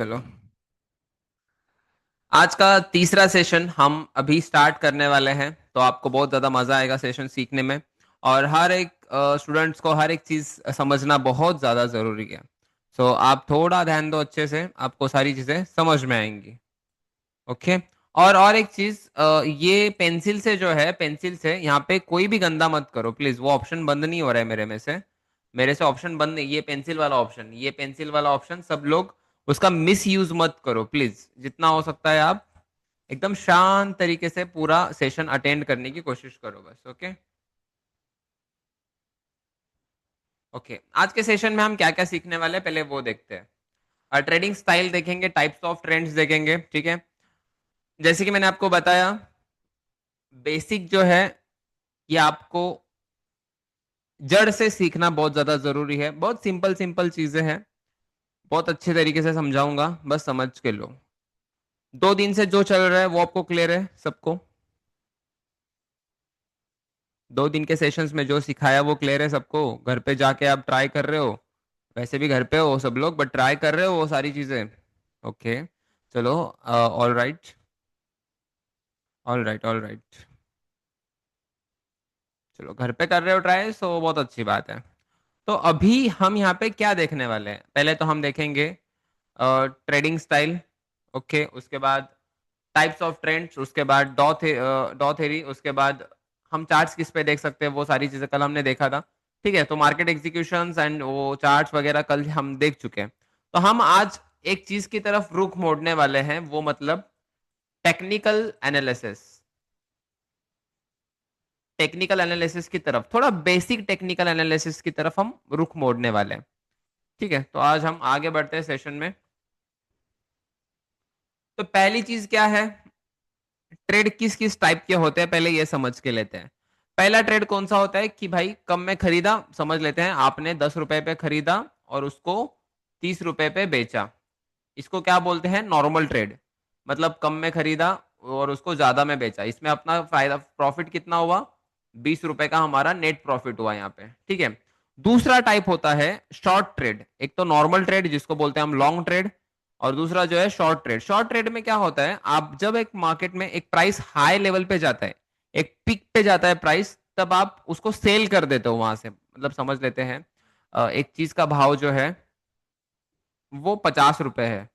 चलो, आज का तीसरा सेशन हम अभी स्टार्ट करने वाले हैं। तो आपको बहुत ज़्यादा मज़ा आएगा सेशन सीखने में। और हर एक स्टूडेंट्स को हर एक चीज़ समझना बहुत ज़्यादा ज़रूरी है। सो आप थोड़ा ध्यान दो अच्छे से, आपको सारी चीज़ें समझ में आएंगी। ओके। और एक चीज़, ये पेंसिल से जो है, पेंसिल से यहाँ पे कोई भी गंदा मत करो प्लीज़। वो ऑप्शन बंद नहीं हो रहा है मेरे से ऑप्शन बंद नहीं। ये पेंसिल वाला ऑप्शन सब लोग उसका मिस यूज मत करो प्लीज। जितना हो सकता है आप एकदम शांत तरीके से पूरा सेशन अटेंड करने की कोशिश करो बस। ओके। ओके, आज के सेशन में हम क्या क्या सीखने वाले हैं पहले वो देखते हैं। ट्रेडिंग स्टाइल देखेंगे, टाइप्स ऑफ ट्रेंड्स देखेंगे, ठीक है। जैसे कि मैंने आपको बताया, बेसिक जो है ये आपको जड़ से सीखना बहुत ज्यादा जरूरी है। बहुत सिंपल सिंपल चीजें हैं, बहुत अच्छे तरीके से समझाऊंगा, बस समझ के लो। 2 दिन से जो चल रहा है वो आपको क्लियर है सबको? 2 दिन के सेशंस में जो सिखाया वो क्लियर है सबको? घर पे जाके आप ट्राई कर रहे हो? वैसे भी घर पे हो सब लोग, बट ट्राई कर रहे हो वो सारी चीजें? ओके। चलो, all right, all right, all right. चलो, घर पे कर रहे हो ट्राई, सो बहुत अच्छी बात है। तो अभी हम यहाँ पे क्या देखने वाले हैं? पहले तो हम देखेंगे ट्रेडिंग स्टाइल। ओके, उसके बाद टाइप्स ऑफ ट्रेंड्स, उसके बाद डॉ थेरी, उसके बाद हम चार्ट्स किस पे देख सकते हैं वो सारी चीजें कल हमने देखा था। ठीक है, तो मार्केट एग्जीक्यूशंस एंड वो चार्ट्स वगैरह कल हम देख चुके हैं। तो हम आज एक चीज की तरफ रुख मोड़ने वाले हैं, वो मतलब टेक्निकल एनालिसिस। टेक्निकल एनालिसिस की तरफ, थोड़ा बेसिक टेक्निकल एनालिसिस की तरफ हम रुख मोड़ने वाले हैं। ठीक है, तो आज हम आगे बढ़ते हैं सेशन में। तो पहली चीज क्या है, ट्रेड किस किस टाइप के होते हैं पहले ये समझ के लेते हैं। पहला ट्रेड कौन सा होता है कि भाई कम में खरीदा, समझ लेते हैं आपने 10 रुपए पे खरीदा और उसको 30 रुपए पे बेचा। इसको क्या बोलते हैं? Normal trade. मतलब कम में खरीदा और उसको ज्यादा में बेचा, इसमें अपना फायदा प्रॉफिट कितना हुआ? 20 रुपए का हमारा नेट प्रॉफिट हुआ यहाँ पे। ठीक है। दूसरा टाइप होता है शॉर्ट ट्रेड। एक तो नॉर्मल ट्रेड जिसको बोलते हैं हम लॉन्ग ट्रेड, और दूसरा जो है शॉर्ट ट्रेड। शॉर्ट ट्रेड में क्या होता है, आप जब एक मार्केट में एक प्राइस हाई लेवल पे जाता है, एक पिक पे जाता है प्राइस, तब आप उसको सेल कर देते हो वहां से। मतलब समझ लेते हैं, एक चीज का भाव जो है वो 50 रुपए है।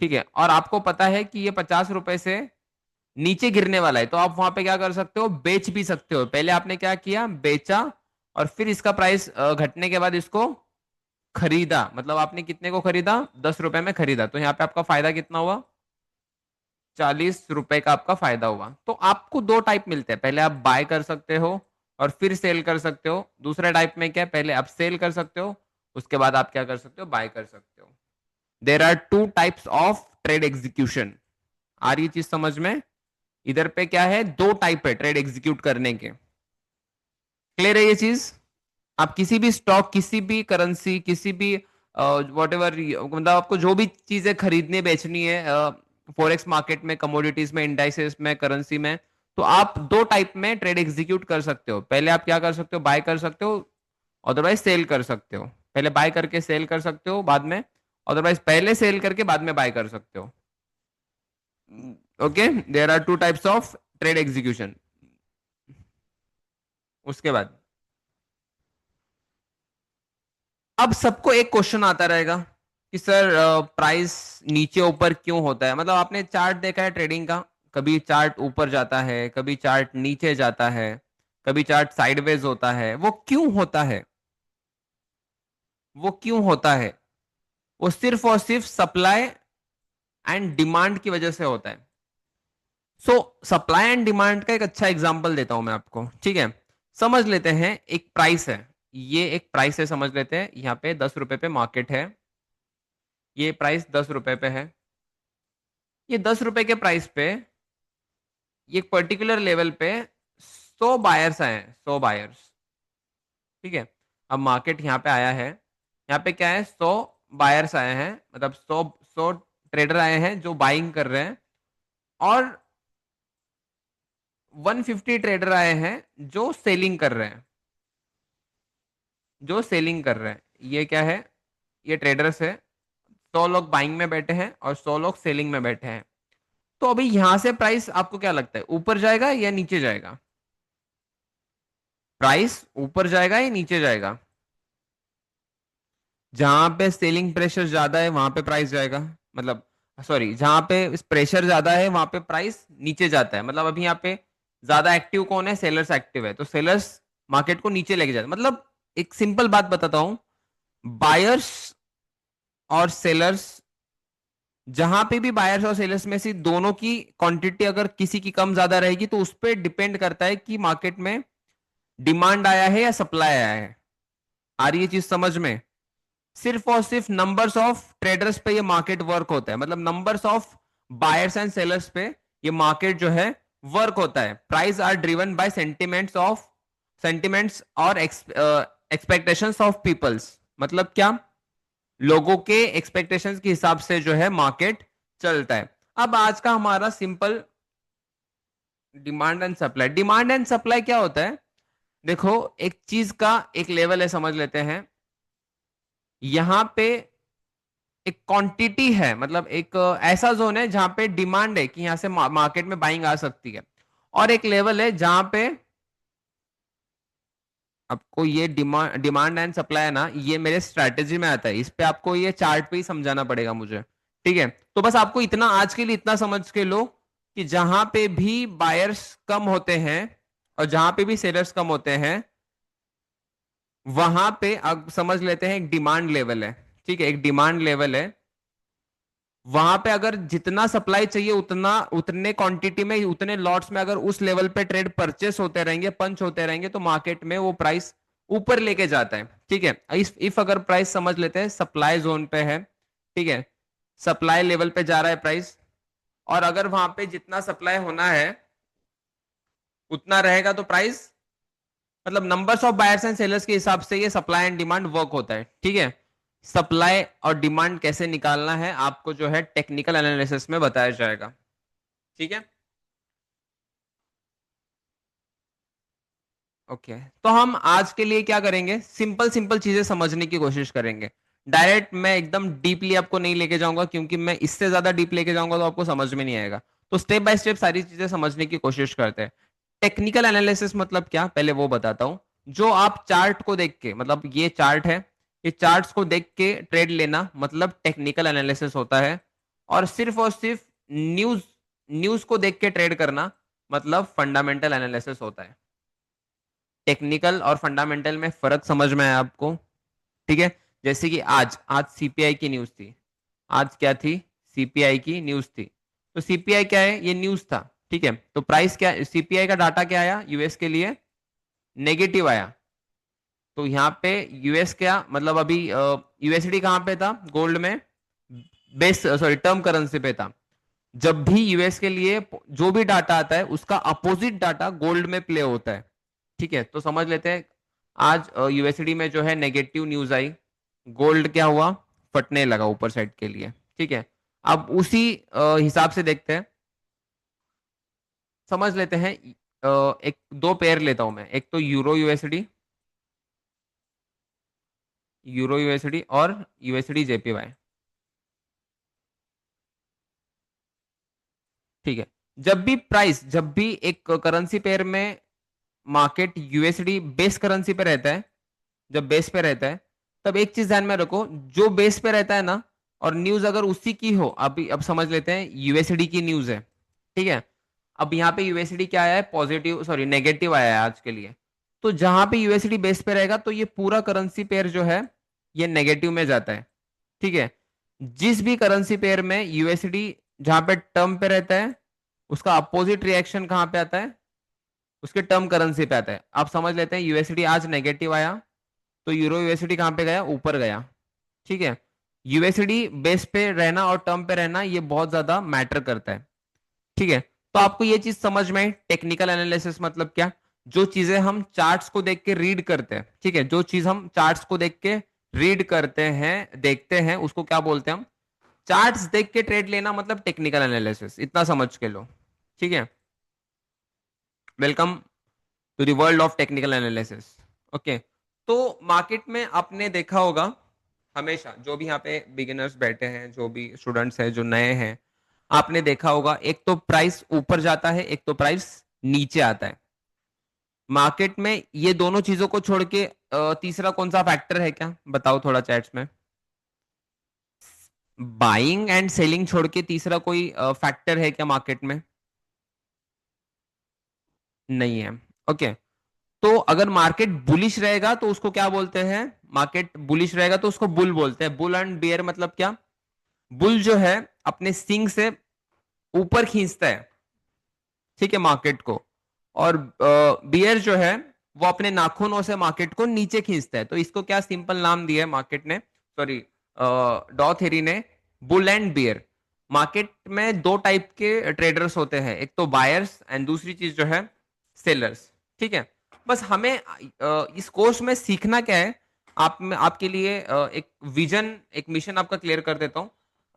ठीक है, और आपको पता है कि ये 50 रुपए से नीचे गिरने वाला है, तो आप वहां पे क्या कर सकते हो? बेच भी सकते हो। पहले आपने क्या किया? बेचा, और फिर इसका प्राइस घटने के बाद इसको खरीदा। मतलब आपने कितने को खरीदा? 10 रुपए में खरीदा, तो यहाँ पे आपका फायदा कितना हुआ? 40 रुपए का आपका फायदा हुआ। तो आपको दो टाइप मिलते हैं, पहले आप बाय कर सकते हो और फिर सेल कर सकते हो। दूसरे टाइप में क्या है, पहले आप सेल कर सकते हो, उसके बाद आप क्या कर सकते हो? बाय कर सकते हो। There are two types of trade execution. आ रही चीज समझ में? इधर पे क्या है, दो टाइप है ट्रेड एग्जीक्यूट करने के। क्लियर है ये चीज? आप किसी भी स्टॉक, किसी भी करेंसी, किसी भी वॉट एवर, मतलब आपको जो भी चीजें खरीदनी बेचनी है फॉरेक्स मार्केट में, कमोडिटीज में, इंडाइसेस में, करेंसी में, तो आप दो टाइप में ट्रेड एग्जीक्यूट कर सकते हो। पहले आप क्या कर सकते हो? बाय कर सकते हो, अदरवाइज सेल कर सकते हो। पहले बाय करके सेल कर सकते हो बाद में, अदरवाइज पहले सेल करके बाद में बाय कर सकते हो। Okay, there are two types of trade execution. उसके बाद अब सबको एक क्वेश्चन आता रहेगा कि सर प्राइस नीचे ऊपर क्यों होता है? मतलब आपने चार्ट देखा है ट्रेडिंग का, कभी चार्ट ऊपर जाता है, कभी चार्ट नीचे जाता है, कभी चार्ट साइडवेज होता है। वो क्यों होता है? वो क्यों होता है? वो सिर्फ और सिर्फ सप्लाई एंड डिमांड की वजह से होता है। सो सप्लाई एंड डिमांड का एक अच्छा एग्जांपल देता हूं मैं आपको। ठीक है, समझ लेते हैं एक प्राइस है, ये एक प्राइस है, समझ लेते हैं यहाँ पे 10 रुपए पे मार्केट है। ये प्राइस 10 रुपए पे है। ये 10 रुपए के प्राइस पे ये पर्टिकुलर लेवल पे 100 बायर्स आए हैं, 100 बायर्स। ठीक है, अब मार्केट यहाँ पे आया है, यहाँ पे क्या है, 100 बायर्स आए हैं, मतलब 100 ट्रेडर आए हैं जो बाइंग कर रहे हैं, और 150 ट्रेडर आए हैं जो सेलिंग कर रहे हैं। जो सेलिंग कर रहे हैं, ये क्या है? ये ट्रेडर्स है। 100 लोग बाइंग में बैठे हैं और 100 लोग सेलिंग में बैठे हैं। तो अभी यहां से प्राइस आपको क्या लगता है, ऊपर जाएगा या नीचे जाएगा? प्राइस ऊपर जाएगा या नीचे जाएगा? जहां पे सेलिंग प्रेशर ज्यादा है वहां पे प्राइस जाएगा, मतलब सॉरी, जहां पे प्रेशर ज्यादा है वहां पे प्राइस नीचे जाता है। मतलब अभी यहाँ पे ज्यादा एक्टिव कौन है? सेलर्स एक्टिव है, तो सेलर्स मार्केट को नीचे लेके जाते हैं। मतलब एक सिंपल बात बताता हूं, बायर्स और सेलर्स, जहां पे भी बायर्स और सेलर्स में से दोनों की क्वांटिटी अगर किसी की कम ज्यादा रहेगी तो उस पर डिपेंड करता है कि मार्केट में डिमांड आया है या सप्लाई आया है। आ रही है चीज समझ में? सिर्फ और सिर्फ नंबर्स ऑफ ट्रेडर्स पे ये मार्केट वर्क होता है, मतलब numbers of buyers and sellers पे ये मार्केट जो है वर्क होता है। Price are driven by sentiments और एक्सपेक्टेशंस ऑफ पीपल्स। मतलब क्या? लोगों के एक्सपेक्टेशंस के हिसाब से जो है मार्केट चलता है। अब आज का हमारा simple demand and supply. Demand and supply क्या होता है? देखो, एक चीज का एक लेवल है, समझ लेते हैं। यहां पे एक क्वांटिटी है, मतलब एक ऐसा जोन है जहां पे डिमांड है कि यहां से मार्केट में बाइंग आ सकती है, और एक लेवल है जहां पे आपको ये डिमांड एंड सप्लाई है ना, ये मेरे स्ट्रैटेजी में आता है। इस पे आपको ये चार्ट पे ही समझाना पड़ेगा मुझे, ठीक है? तो बस आपको इतना आज के लिए इतना समझ के लो कि जहां पे भी बायर्स कम होते हैं और जहां पे भी सेलर्स कम होते हैं, वहां पे अब समझ लेते हैं एक डिमांड लेवल है। ठीक है, एक डिमांड लेवल है। वहां पे अगर जितना सप्लाई चाहिए उतना, उतने क्वांटिटी में, उतने लॉट्स में अगर उस लेवल पे ट्रेड परचेस होते रहेंगे, पंच होते रहेंगे, तो मार्केट में वो प्राइस ऊपर लेके जाता है। ठीक है, इफ अगर प्राइस समझ लेते हैं सप्लाई जोन पे है, ठीक है, सप्लाई लेवल पे जा रहा है प्राइस, और अगर वहां पे जितना सप्लाई होना है उतना रहेगा तो प्राइस, मतलब numbers of buyers and sellers के हिसाब से ये सप्लाई एंड डिमांड वर्क होता है। ठीक है, सप्लाई और डिमांड कैसे निकालना है आपको जो है टेक्निकल एनालिसिस में बताया जाएगा। ठीक है, ओके। तो हम आज के लिए क्या करेंगे, सिंपल सिंपल चीजें समझने की कोशिश करेंगे। डायरेक्ट मैं एकदम डीपली आपको नहीं लेके जाऊंगा, क्योंकि मैं इससे ज्यादा डीप लेके जाऊंगा तो आपको समझ में नहीं आएगा। तो स्टेप बाय स्टेप सारी चीजें समझने की कोशिश करते हैं। टेक्निकल एनालिसिस मतलब क्या, पहले वो बताता हूं। जो आप चार्ट को देख के, मतलब ये चार्ट है, ये चार्ट्स को देख के ट्रेड लेना मतलब टेक्निकल एनालिसिस होता है। और सिर्फ न्यूज न्यूज को देख के ट्रेड करना मतलब फंडामेंटल एनालिसिस होता है। टेक्निकल और फंडामेंटल में फर्क समझ में आया आपको? ठीक है, जैसे कि आज आज सीपीआई की न्यूज थी। आज क्या थी? सीपीआई की न्यूज थी। तो सीपीआई क्या है? ये न्यूज था। ठीक है, तो प्राइस क्या, सीपीआई का डाटा क्या आया यूएस के लिए? नेगेटिव आया। तो यहाँ पे यूएस क्या, मतलब अभी यूएसडी कहाँ पे था? गोल्ड में, बेस सॉरी टर्म करेंसी पे था। जब भी यूएस के लिए जो भी डाटा आता है उसका अपोजिट डाटा गोल्ड में प्ले होता है। ठीक है, तो समझ लेते हैं। आज यूएसडी में जो है नेगेटिव न्यूज आई, गोल्ड क्या हुआ? फटने लगा ऊपर साइड के लिए। ठीक है, अब उसी हिसाब से देखते हैं, समझ लेते हैं। एक दो पेयर लेता हूं मैं, एक तो यूरो यूएसडी और यूएसडी जेपीवाई। ठीक है, जब भी एक करेंसी पेयर में मार्केट यूएसडी बेस करेंसी पे रहता है, जब बेस पे रहता है, तब एक चीज ध्यान में रखो, जो बेस पे रहता है ना, और न्यूज अगर उसी की हो, अभी अब समझ लेते हैं यूएसडी की न्यूज है। ठीक है, अब यहाँ पे यूएसडी क्या आया है? पॉजिटिव सॉरी नेगेटिव आया है आज के लिए। तो जहां पे यूएसडी बेस पे रहेगा तो ये पूरा करेंसी पेयर जो है ये नेगेटिव में जाता है। ठीक है, जिस भी करेंसी पेयर में यूएसडी जहां पे टर्म पे रहता है, उसका अपोजिट रिएक्शन कहां पे आता है? उसके टर्म करेंसी पे आता है। आप समझ लेते हैं यूएसडी आज नेगेटिव आया, तो यूरो यूएसडी कहां पे गया? ऊपर गया। ठीक है, यूएसडी बेस पे रहना और टर्म पे रहना ये बहुत ज्यादा मैटर करता है। ठीक है, तो आपको ये चीज समझ में आई टेक्निकल एनालिसिस मतलब क्या? जो चीजें हम चार्ट्स को देख के रीड करते हैं, ठीक है, जो चीज हम चार्ट्स को देख के रीड करते हैं, देखते हैं, उसको क्या बोलते हैं हम? चार्ट्स देख के ट्रेड लेना मतलब टेक्निकल एनालिसिस। इतना समझ के लो। ठीक है, welcome to the world of technical analysis. Okay, तो मार्केट में आपने देखा होगा हमेशा जो भी यहाँ पे बिगिनर्स बैठे हैं, जो भी स्टूडेंट्स हैं जो नए हैं, आपने देखा होगा एक तो प्राइस ऊपर जाता है, एक तो प्राइस नीचे आता है मार्केट में। ये दोनों चीजों को छोड़ के तीसरा कौन सा फैक्टर है क्या, बताओ थोड़ा चैट्स में। बाइंग एंड सेलिंग छोड़ के तीसरा कोई फैक्टर है क्या मार्केट में? नहीं है। ओके। तो अगर मार्केट बुलिश रहेगा तो उसको क्या बोलते हैं? मार्केट बुलिश रहेगा तो उसको बुल बोलते हैं। बुल एंड बियर मतलब क्या? बुल जो है अपने सिंग से ऊपर खींचता है, ठीक है, मार्केट को। और बियर जो है वो अपने नाखूनों से मार्केट को नीचे खींचता है। तो इसको क्या सिंपल नाम दिया है मार्केट ने, सॉरी डॉ थेरी ने, बुल एंड बियर। मार्केट में दो टाइप के ट्रेडर्स होते हैं, एक तो बायर्स एंड दूसरी चीज जो है सेलर्स, ठीक है। बस हमें इस कोर्स में सीखना क्या है, आपके लिए एक विजन, एक मिशन आपका क्लियर कर देता हूं।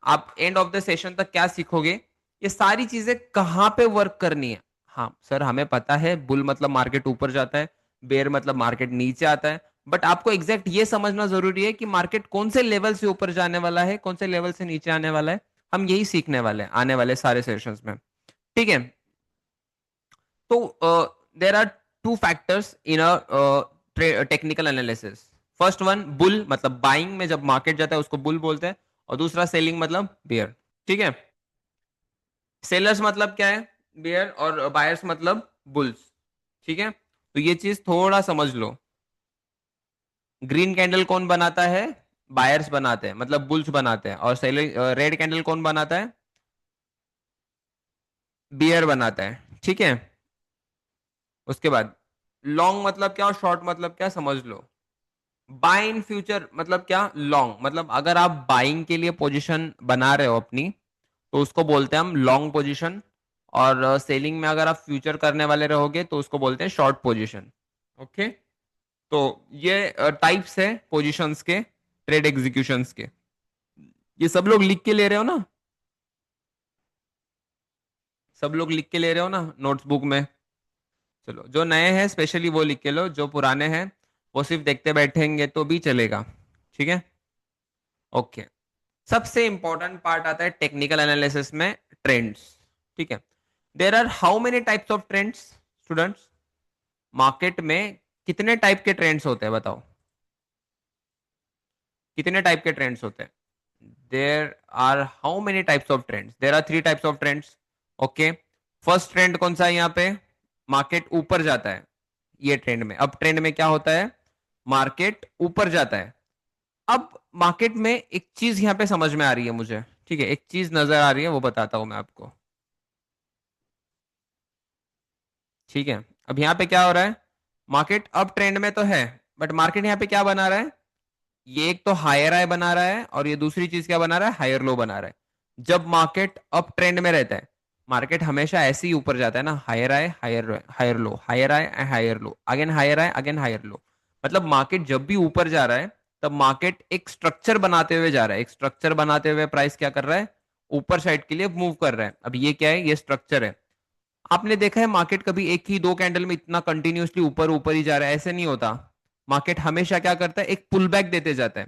आप एंड ऑफ द सेशन तक क्या सीखोगे, ये सारी चीजें कहाँ पे वर्क करनी है। हाँ सर हमें पता है बुल मतलब मार्केट ऊपर जाता है, बेयर मतलब मार्केट नीचे आता है, बट आपको एग्जैक्ट ये समझना जरूरी है कि मार्केट कौन से लेवल से ऊपर जाने वाला है, कौन से लेवल से नीचे आने वाला है। हम यही सीखने वाले हैं आने वाले सारे सेशंस में, ठीक है। तो there are two factors in a technical analysis. First one bull मतलब बाइंग में जब मार्केट जाता है उसको बुल बोलते हैं, और दूसरा सेलिंग मतलब बियर, ठीक है। सेलर्स मतलब क्या है? बियर, और बायर्स मतलब बुल्स, ठीक है। तो ये चीज थोड़ा समझ लो। ग्रीन कैंडल कौन बनाता है? बायर्स बनाते हैं, मतलब बुल्स बनाते हैं। और सेलिंग रेड कैंडल कौन बनाता है? बियर बनाता है, ठीक है। उसके बाद लॉन्ग मतलब क्या और शॉर्ट मतलब क्या समझ लो। बाय इन फ्यूचर मतलब क्या? लॉन्ग मतलब अगर आप बाइंग के लिए पोजीशन बना रहे हो अपनी, तो उसको बोलते हैं हम लॉन्ग पोजीशन। और सेलिंग में अगर आप फ्यूचर करने वाले रहोगे तो उसको बोलते हैं शॉर्ट पोजीशन, ओके। तो ये टाइप्स है पोजीशंस के, ट्रेड एग्जीक्यूशंस के। ये सब लोग लिख के ले रहे हो ना? सब लोग लिख के ले रहे हो ना नोट्स बुक में? चलो जो नए हैं स्पेशली वो लिख के लो, जो पुराने हैं वो सिर्फ देखते बैठेंगे तो भी चलेगा, ठीक है। ओके। सबसे इंपॉर्टेंट पार्ट आता है टेक्निकल एनालिसिस में, ट्रेंड्स, ठीक है। There are how many types of trends students? Market में कितने टाइप के ट्रेंड्स होते हैं बताओ? कितने टाइप के ट्रेंड्स होते हैं? There are how many types of trends? There are three types of trends, okay. First trend कौन सा है यहाँ पे? मार्केट ऊपर जाता है। ये ट्रेंड में, अब ट्रेंड में क्या होता है? मार्केट ऊपर जाता है। अब मार्केट में एक चीज यहां पे समझ में आ रही है मुझे, ठीक है, एक चीज नजर आ रही है वो बताता हूं मैं आपको, ठीक है। अब यहाँ पे क्या हो रहा है? मार्केट अब ट्रेंड में तो है, बट मार्केट यहाँ पे क्या बना रहा है? ये एक तो हायर हाई बना रहा है, और ये दूसरी चीज क्या बना रहा है? हायर लो बना रहा है। जब मार्केट अप ट्रेंड में रहता है, मार्केट हमेशा ऐसे ही ऊपर जाता है ना, higher high higher higher low, higher high higher low, again higher high again higher low. मतलब मार्केट जब भी ऊपर जा रहा है तब मार्केट एक स्ट्रक्चर बनाते हुए जा रहा है, एक स्ट्रक्चर बनाते हुए प्राइस क्या कर रहा है? ऊपर साइड के लिए मूव कर रहा है। अब ये क्या है? ये स्ट्रक्चर है। आपने देखा है मार्केट कभी एक ही दो कैंडल में इतना कंटिन्यूअसली ऊपर ऊपर ही जा रहा है? ऐसे नहीं होता। मार्केट हमेशा क्या करता है? एक पुल बैक देते जाता है।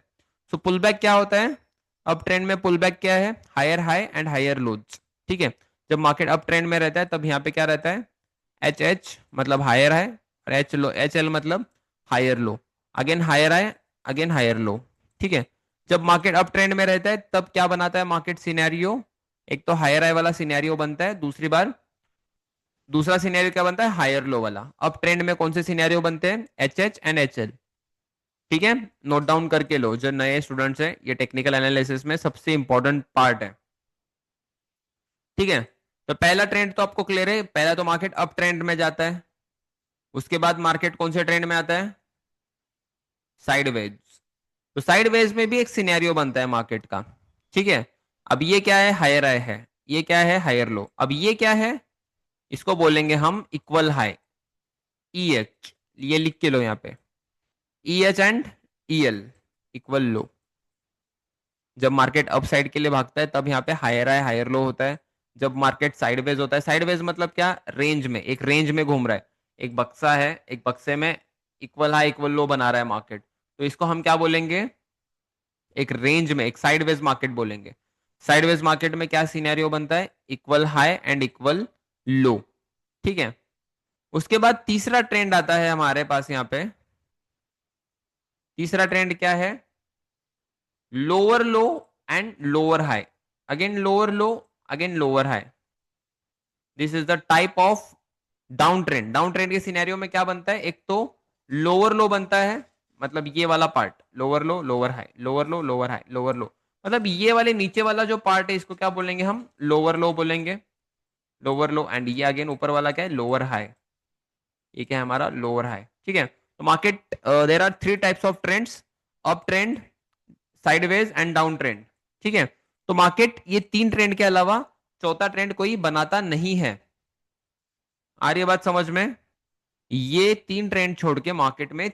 सो पुल बैक क्या होता है? अब ट्रेंड में पुल बैक क्या है? Higher high and higher lows, ठीक है। जब मार्केट अप ट्रेंड में रहता है तब यहाँ पे क्या रहता है? एच एच मतलब हायर हाई, और एच लो, एच एल मतलब higher low, again higher high again higher low, ठीक है। जब मार्केट अप ट्रेंड में रहता है तब क्या बनाता है मार्केट सिनेरियो? एक तो हायर हाई वाला सिनेरियो बनता है, दूसरी बार दूसरा सिनेरियो क्या बनता है? हायर लो वाला। अब ट्रेंड में कौन से सिनेरियो बनते हैं? H H and H L, ठीक है। नोट डाउन करके लो जो नए स्टूडेंट्स हैं, ये टेक्निकल एनालिसिस में सबसे इंपॉर्टेंट पार्ट है, ठीक है। तो पहला ट्रेंड तो आपको क्लियर है, पहला तो मार्केट अप ट्रेंड में जाता है। उसके बाद मार्केट कौन से ट्रेंड में आता है? साइडवेज। तो साइडवेज में भी एक सिनेरियो बनता है मार्केट का, ठीक है। अब ये क्या है? हायर हाई है। ये क्या है? Higher low. अब ये क्या है? इसको बोलेंगे हम इक्वल हाई, ई एच। ये लिख के लो यहाँ पे, E H and E L, equal low. जब मार्केट अप साइड के लिए भागता है तब यहाँ पे हायर हाई हायर लो होता है। जब मार्केट साइडवेज होता है, साइडवेज मतलब क्या? रेंज में, एक रेंज में घूम रहा है, एक बक्सा है, एक बक्से में इक्वल हाई इक्वल लो बना रहा है मार्केट, तो इसको हम क्या बोलेंगे? एक रेंज में, एक साइडवेज मार्केट बोलेंगे। साइडवेज मार्केट में क्या सिनेरियो बनता है, इक्वल हाई एंड इक्वल लो। ठीक है, उसके बाद तीसरा ट्रेंड आता है हमारे पास यहाँ पे। तीसरा ट्रेंड क्या है, lower low and lower high, again lower low, again lower high. This is the type of down trend. Down trend के सिनेरियो में क्या बनता है, एक तो लोअर लो बनता है, मतलब ये वाला पार्ट, लोअर लो लोअर हाई, लोअर लो लोअर हाई, लोअर लो, मतलब ये वाले नीचे वाला जो पार्ट है इसको क्या बोलेंगे हम, लोअर लो बोलेंगे। लोअर लो, एंड ये अगेन ऊपर वाला क्या है, लोअर हाई। ये क्या है हमारा, लोअर हाई। ठीक है, तो market, there are three types of trends, up trend, sideways and down trend. ठीक है, तो मार्केट ये तीन ट्रेंड के अलावा चौथा ट्रेंड कोई बनाता नहीं है। आ रही है बात समझ में, ये तीन ट्रेंड छोड़ के मार्केट में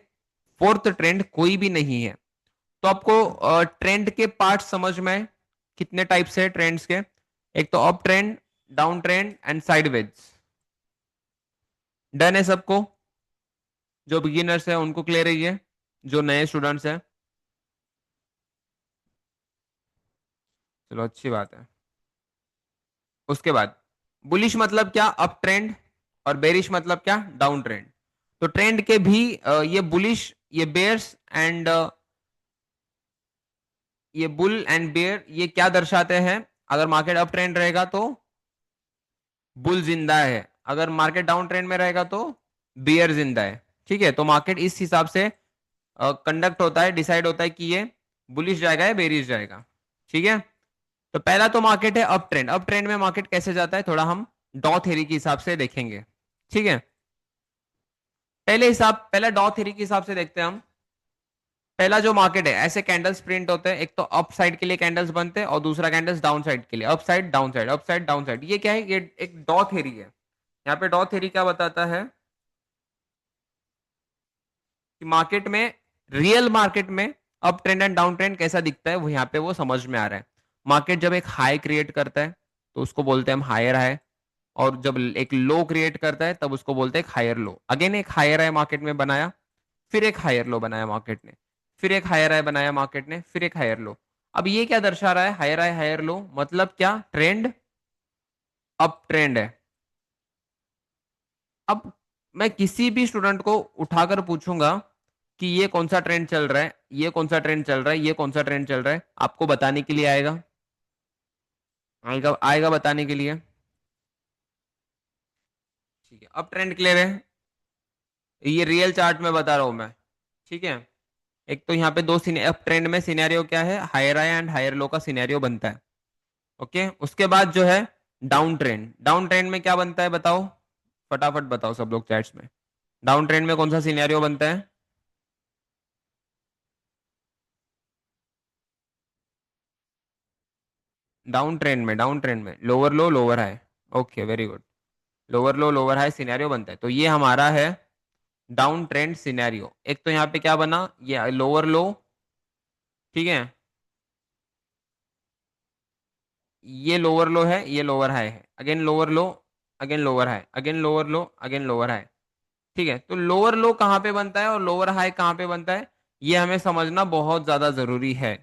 फोर्थ ट्रेंड कोई भी नहीं है। तो आपको ट्रेंड के पार्ट समझ में आए? कितने टाइप्स है ट्रेंड्स के, एक तो up trend, down trend and sideways. Done है सबको, जो बिगिनर्स है उनको क्लियर है ये, जो नए स्टूडेंट्स हैं, चलो अच्छी बात है। उसके बाद बुलिश मतलब क्या, अप ट्रेंड, और बेरिश मतलब क्या, डाउन ट्रेंड। तो ट्रेंड के भी ये बुलिश, ये बेयर्स एंड ये बुल एंड बेयर ये क्या दर्शाते हैं, अगर मार्केट अप ट्रेंड रहेगा तो बुल जिंदा है, अगर मार्केट डाउन ट्रेंड में रहेगा तो बियर जिंदा है। ठीक है, तो मार्केट इस हिसाब से कंडक्ट होता है, डिसाइड होता है कि ये बुलिश जाएगा या बेरिश जाएगा। ठीक है, तो पहला तो मार्केट है अप ट्रेंड। अप ट्रेंड में मार्केट कैसे जाता है, थोड़ा हम डॉ थ्योरी के हिसाब से देखेंगे। ठीक है, पहले डॉ थ्योरी के हिसाब से देखते हैं हम। पहला जो मार्केट है, ऐसे कैंडल्स प्रिंट होते हैं, एक तो अप साइड के लिए कैंडल्स बनते हैं और दूसरा कैंडल्स डाउन साइड के लिए, up side down side, up side down side. ये क्या है, ये एक डॉ थ्योरी है। यहाँ पे डॉ थ्योरी क्या बताता है कि मार्केट में, रियल मार्केट में up trend and down trend कैसा दिखता है, वो यहाँ पे वो समझ में आ रहा है। मार्केट जब एक हाई क्रिएट करता है तो उसको बोलते हैं हम हायर हाई, और जब एक लो क्रिएट करता है तब उसको बोलते हैं एक हायर लो। अगेन एक हायर हाई मार्केट में बनाया, फिर एक हायर लो बनाया मार्केट ने, फिर एक हायर हाई बनाया मार्केट ने, फिर एक हायर लो। अब ये क्या दर्शा रहा है, हायर हाई हायर लो मतलब क्या, ट्रेंड अप ट्रेंड है। अब मैं किसी भी स्टूडेंट को उठाकर पूछूंगा कि ये कौन सा ट्रेंड चल रहा है, ये कौन सा ट्रेंड चल रहा है, ये कौन सा ट्रेंड चल रहा है, आपको बताने के लिए आएगा, आएगा आएगा बताने के लिए। ठीक है, अब ट्रेंड क्लियर है, ये रियल चार्ट में बता रहा हूं मैं। ठीक है, एक तो यहाँ पे दो अप ट्रेंड में सिनेरियो क्या है, higher high and higher low का सिनेरियो बनता है। ओके, उसके बाद जो है डाउन ट्रेंड। डाउन ट्रेंड में क्या बनता है बताओ, फटाफट बताओ सब लोग चैट्स में, डाउन ट्रेंड में कौन सा सिनेरियो बनता है। डाउन ट्रेंड में लोअर लो lower high. Okay very good, lower लो लोअर हाई सिनेरियो बनता है, तो ये हमारा है डाउन ट्रेंड सिनेरियो। एक तो यहाँ पे क्या बना, ये लोअर लो, ठीक है, ये लोअर लो है, ये लोअर हाई है, अगेन लोअर लो, again lower high, again lower लो, अगेन लोअर हाई। ठीक है, तो लोअर लो कहाँ पे बनता है और लोअर हाई कहाँ पे बनता है, ये हमें समझना बहुत ज्यादा जरूरी है।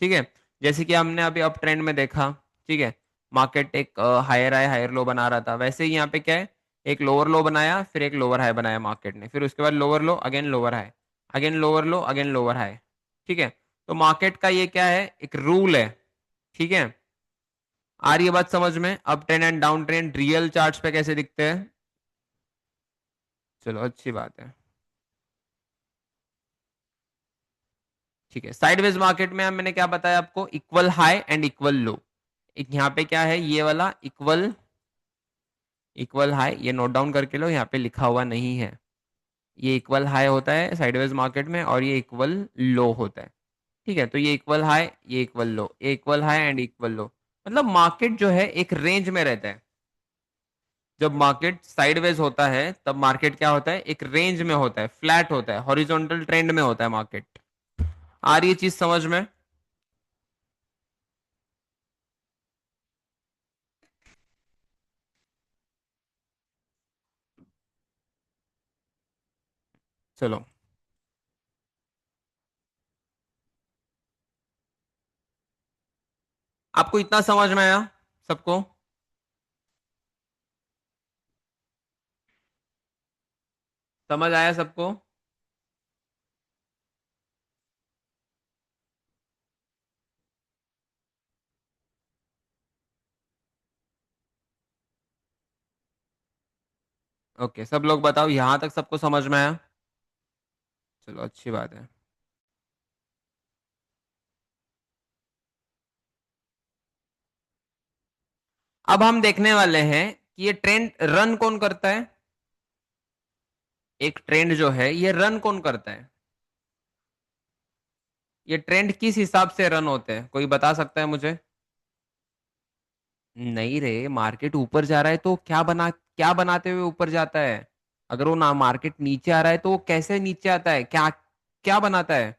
ठीक है, जैसे कि हमने अभी अप ट्रेंड में देखा, ठीक है, मार्केट एक हायर हाई हायर लो बना रहा था, वैसे ही यहाँ पे क्या है, एक लोअर लो बनाया, फिर एक लोअर हाई बनाया मार्केट ने, फिर उसके बाद लोअर लो, again lower high, again lower लो, अगेन लोअर हाई। ठीक है, तो मार्केट का ये क्या है, एक रूल है। ठीक है, आ रही है बात समझ में, up trend and down trend real charts पे कैसे दिखते हैं, चलो अच्छी बात है। ठीक है, साइडवेज मार्केट में मैंने क्या बताया आपको, इक्वल हाई एंड इक्वल लो। एक यहाँ पे क्या है, ये वाला इक्वल, इक्वल हाई, ये नोट डाउन करके लो, यहाँ पे लिखा हुआ नहीं है। ये इक्वल हाई होता है साइडवेज मार्केट में और ये इक्वल लो होता है। ठीक है, तो ये इक्वल हाई, ये इक्वल लो, ये इक्वल हाई एंड इक्वल लो, मतलब मार्केट जो है एक रेंज में रहता है। जब मार्केट साइडवेज होता है तब मार्केट क्या होता है, एक रेंज में होता है, फ्लैट होता है, हॉरिजॉन्टल ट्रेंड में होता है मार्केट। आ रही है चीज समझ में, चलो। आपको इतना समझ में आया सबको? समझ आया सबको? ओके, सब लोग बताओ, यहां तक सबको समझ में आया? चलो, अच्छी बात है। अब हम देखने वाले हैं कि ये ट्रेंड रन कौन करता है। एक ट्रेंड जो है ये रन कौन करता है? ये ट्रेंड किस हिसाब से रन होते हैं, कोई बता सकता है मुझे? नहीं रे, मार्केट ऊपर जा रहा है तो क्या बनाते हुए ऊपर जाता है? अगर वो ना मार्केट नीचे आ रहा है तो वो कैसे नीचे आता है, क्या क्या बनाता है?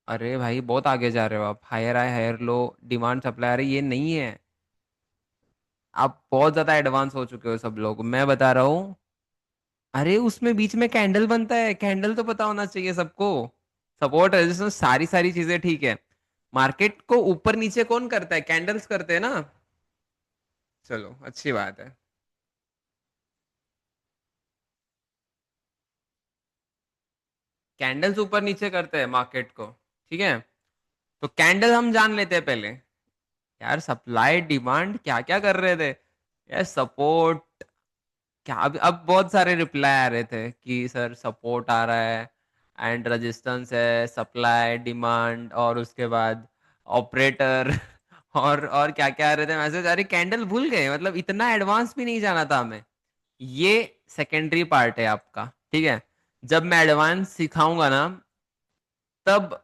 अरे भाई, बहुत आगे जा रहे हो आप। Higher high higher low, demand supply, अरे ये नहीं है। आप बहुत ज्यादा एडवांस हो चुके हो सब लोग, मैं बता रहा हूँ। अरे उसमें बीच में कैंडल बनता है, कैंडल तो पता होना चाहिए सबको। सपोर्ट रेजिस्टेंस सारी सारी चीजें ठीक है। मार्केट को ऊपर नीचे कौन करता है? कैंडल्स करते हैं ना। चलो, अच्छी बात है। कैंडल्स ऊपर नीचे करते हैं मार्केट को। ठीक है, तो कैंडल हम जान लेते हैं पहले। यार, सप्लाई डिमांड क्या क्या कर रहे थे यार? सपोर्ट क्या? अब बहुत सारे रिप्लाई आ रहे थे कि सर सपोर्ट आ रहा है, एंड रेजिस्टेंस है, सप्लाई डिमांड, और उसके बाद ऑपरेटर और क्या क्या आ रहे थे मैसेज। अरे कैंडल भूल गए, मतलब इतना एडवांस भी नहीं जाना था हमें। ये सेकेंडरी पार्ट है आपका। ठीक है, जब मैं एडवांस सिखाऊंगा ना, तब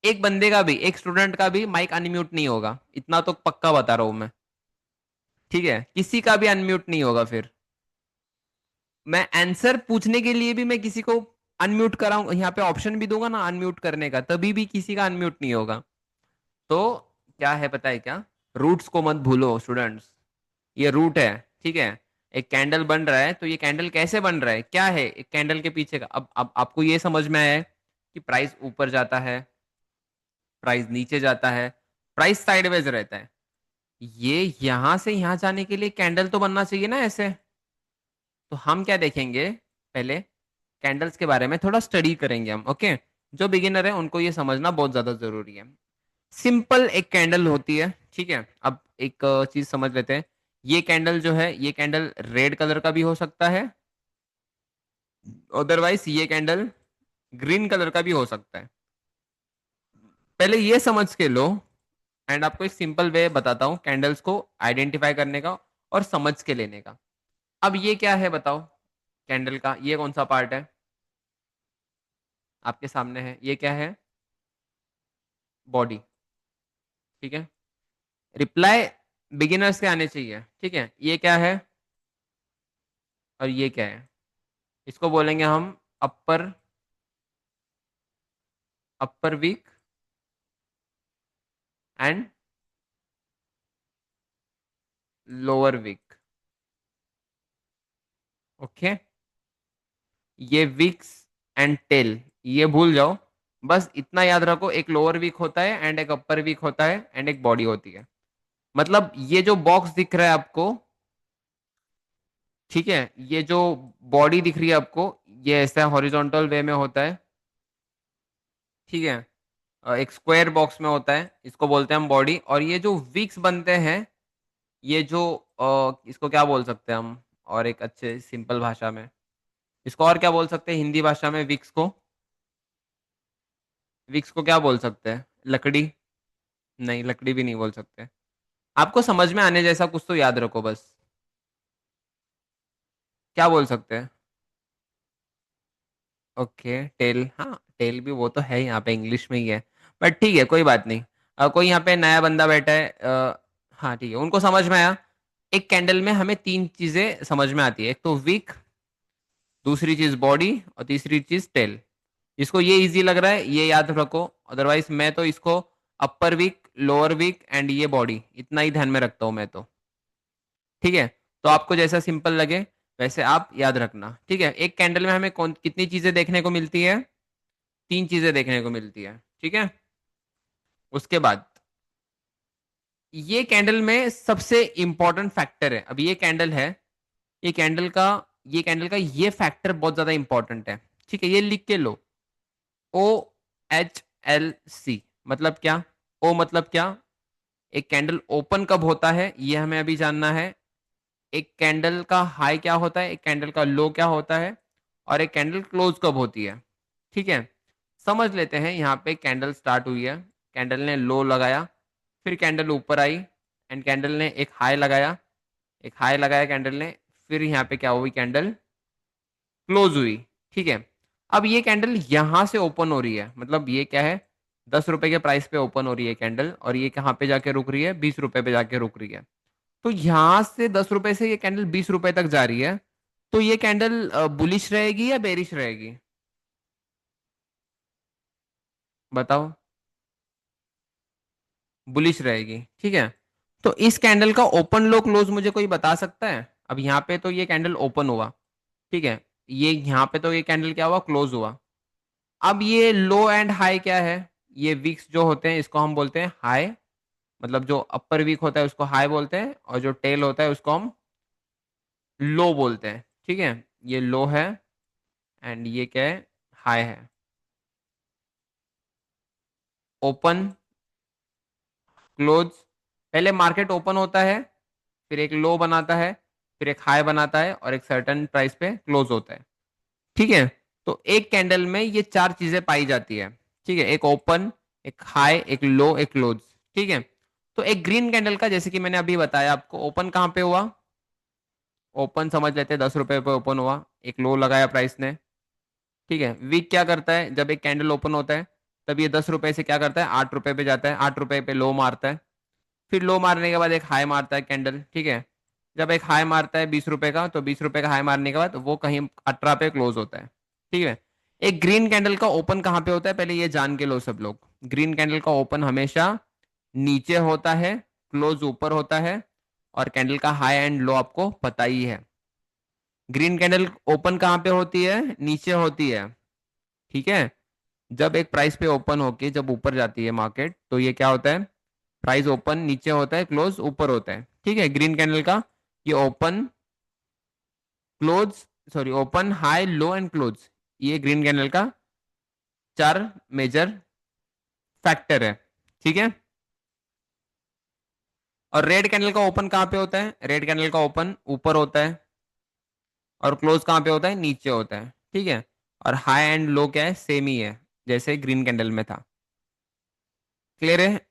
एक बंदे का भी, एक स्टूडेंट का भी माइक अनम्यूट नहीं होगा, इतना तो पक्का बता रहा हूं मैं। ठीक है, किसी का भी अनम्यूट नहीं होगा फिर। मैं आंसर पूछने के लिए भी मैं किसी को अनम्यूट कराऊंगा, यहाँ पे ऑप्शन भी दूंगा ना अनम्यूट करने का, तभी भी किसी का अनम्यूट नहीं होगा। तो क्या है पता है क्या? रूट्स को मत भूलो स्टूडेंट्स। ये रूट है। ठीक है, एक कैंडल बन रहा है, तो ये कैंडल कैसे बन रहा है, क्या है एक कैंडल के पीछे का? अब आपको ये समझ में आया है कि प्राइस ऊपर जाता है, प्राइस नीचे जाता है, प्राइस साइडवेज रहता है। ये यहां से यहां जाने के लिए कैंडल तो बनना चाहिए ना ऐसे। तो हम क्या देखेंगे पहले? कैंडल्स के बारे में थोड़ा स्टडी करेंगे हम। ओके, जो बिगिनर है उनको ये समझना बहुत ज्यादा जरूरी है। सिंपल एक कैंडल होती है। ठीक है, अब एक चीज समझ लेते हैं। ये कैंडल जो है, ये कैंडल रेड कलर का भी हो सकता है, अदरवाइज ये कैंडल ग्रीन कलर का भी हो सकता है। पहले ये समझ के लो, एंड आपको एक सिंपल वे बताता हूँ कैंडल्स को आइडेंटिफाई करने का और समझ के लेने का। अब ये क्या है बताओ? कैंडल का ये कौन सा पार्ट है? आपके सामने है, ये क्या है? बॉडी। ठीक है, रिप्लाई बिगिनर्स के आने चाहिए। ठीक है, ये क्या है और ये क्या है? इसको बोलेंगे हम upper upper wick and lower wick. Okay, ये वीक्स एंड टेल ये भूल जाओ। बस इतना याद रखो, एक लोअर वीक होता है एंड एक अपर वीक होता है एंड एक बॉडी होती है। मतलब ये जो बॉक्स दिख रहा है आपको, ठीक है, ये जो बॉडी दिख रही है आपको, ये ऐसा हॉरिजॉन्टल वे में होता है। ठीक है, एक स्क्वायर बॉक्स में होता है, इसको बोलते हैं हम बॉडी। और ये जो वीक्स बनते हैं, ये जो इसको क्या बोल सकते हैं हम, और एक अच्छे सिंपल भाषा में इसको और क्या बोल सकते हैं हिंदी भाषा में? विक्स को, विक्स को क्या बोल सकते हैं? लकड़ी? नहीं, लकड़ी भी नहीं बोल सकते। आपको समझ में आने जैसा कुछ तो याद रखो बस। क्या बोल सकते हैं? ओके, टेल, हाँ टेल भी वो तो है, यहाँ पे इंग्लिश में ही है। बट ठीक है, कोई बात नहीं। कोई यहाँ पे नया बंदा बैठा है, हाँ ठीक है, उनको समझ में आया। एक कैंडल में हमें तीन चीजें समझ में आती है, एक तो विक, दूसरी चीज बॉडी, और तीसरी चीज टेल। इसको ये इजी लग रहा है ये याद रखो, अदरवाइज मैं तो इसको अपर वीक, लोअर वीक एंड ये बॉडी, इतना ही ध्यान में रखता हूं मैं तो। ठीक है, तो आपको जैसा सिंपल लगे वैसे आप याद रखना। ठीक है, एक कैंडल में हमें कौन कितनी चीजें देखने को मिलती है? तीन चीजें देखने को मिलती है। ठीक है, उसके बाद ये कैंडल में सबसे इंपॉर्टेंट फैक्टर है। अब ये कैंडल का ये कैंडल का ये फैक्टर बहुत ज्यादा इंपॉर्टेंट है। ठीक है, ये लिख के लो। OHLC मतलब क्या? ओ मतलब क्या? एक कैंडल ओपन कब होता है ये हमें अभी जानना है। एक कैंडल का हाई क्या होता है, एक कैंडल का लो क्या होता है, और एक कैंडल क्लोज कब होती है। ठीक है, समझ लेते हैं। यहाँ पे कैंडल स्टार्ट हुई है, कैंडल ने लो लगाया, फिर कैंडल ऊपर आई एंड कैंडल ने एक हाई लगाया कैंडल ने, फिर यहाँ पे क्या हुई, कैंडल क्लोज हुई। ठीक है, अब ये कैंडल यहां से ओपन हो रही है, मतलब ये क्या है, 10 रुपए के प्राइस पे ओपन हो रही है कैंडल, और ये कहाँ पे जाके रुक रही है, 20 रुपए पे जाके रुक रही है। तो यहां से 10 रुपए से ये कैंडल 20 रुपए तक जा रही है। तो ये कैंडल बुलिश रहेगी या बेरिश रहेगी, बताओ? बुलिश रहेगी। ठीक है, तो इस कैंडल का ओपन लो क्लोज मुझे कोई बता सकता है? अब यहाँ पे तो ये कैंडल ओपन हुआ, ठीक है, ये यहाँ पे तो ये कैंडल क्या हुआ, क्लोज हुआ। अब ये लो एंड हाई क्या है? ये वीक्स जो होते हैं इसको हम बोलते हैं हाई, मतलब जो अपर वीक होता है उसको हाई बोलते हैं, और जो टेल होता है उसको हम लो बोलते हैं। ठीक है, ये लो है एंड ये क्या है, हाई है। ओपन क्लोज, पहले मार्केट ओपन होता है, फिर एक लो बनाता है, फिर एक हाई बनाता है, और एक सर्टेन प्राइस पे क्लोज होता है। ठीक है, तो एक कैंडल में ये चार चीजें पाई जाती है। ठीक है, एक ओपन, एक हाई, एक लो, एक क्लोज। ठीक है, तो एक ग्रीन कैंडल का जैसे कि मैंने अभी बताया आपको, ओपन कहाँ पे हुआ, ओपन समझ लेते हैं 10 रुपए पे ओपन हुआ, एक लो लगाया प्राइस ने। ठीक है, वीक क्या करता है, जब एक कैंडल ओपन होता है तब ये 10 रुपए से क्या करता है, 8 रुपए पे जाता है, 8 रुपए पे लो मारता है, फिर लो मारने के बाद एक हाई मारता है कैंडल। ठीक है, जब एक हाई मारता है 20 रुपए का, तो 20 रुपए का हाई मारने के बाद वो कहीं 18 पे क्लोज होता है। ठीक है, एक ग्रीन कैंडल का ओपन कहाँ पे होता है, पहले ये जान के लो सब लोग। ग्रीन कैंडल का ओपन हमेशा नीचे होता है, क्लोज ऊपर होता है, और कैंडल का हाई एंड लो आपको पता ही है। ग्रीन कैंडल ओपन कहाँ पे होती है, नीचे होती है। ठीक है, जब एक प्राइस पे ओपन होके जब ऊपर जाती है मार्केट, तो ये क्या होता है, प्राइस ओपन नीचे होता है, क्लोज ऊपर होता है। ठीक है, ग्रीन कैंडल का ये open close, sorry, open high low and close, ये ग्रीन कैंडल का चार मेजर फैक्टर है। ठीक है, और रेड कैंडल का ओपन कहाँ पे होता है, रेड कैंडल का ओपन ऊपर होता है, और क्लोज कहाँ पे होता है, नीचे होता है। ठीक है, और हाई एंड लो क्या है, सेम ही है जैसे ग्रीन कैंडल में था। क्लियर है?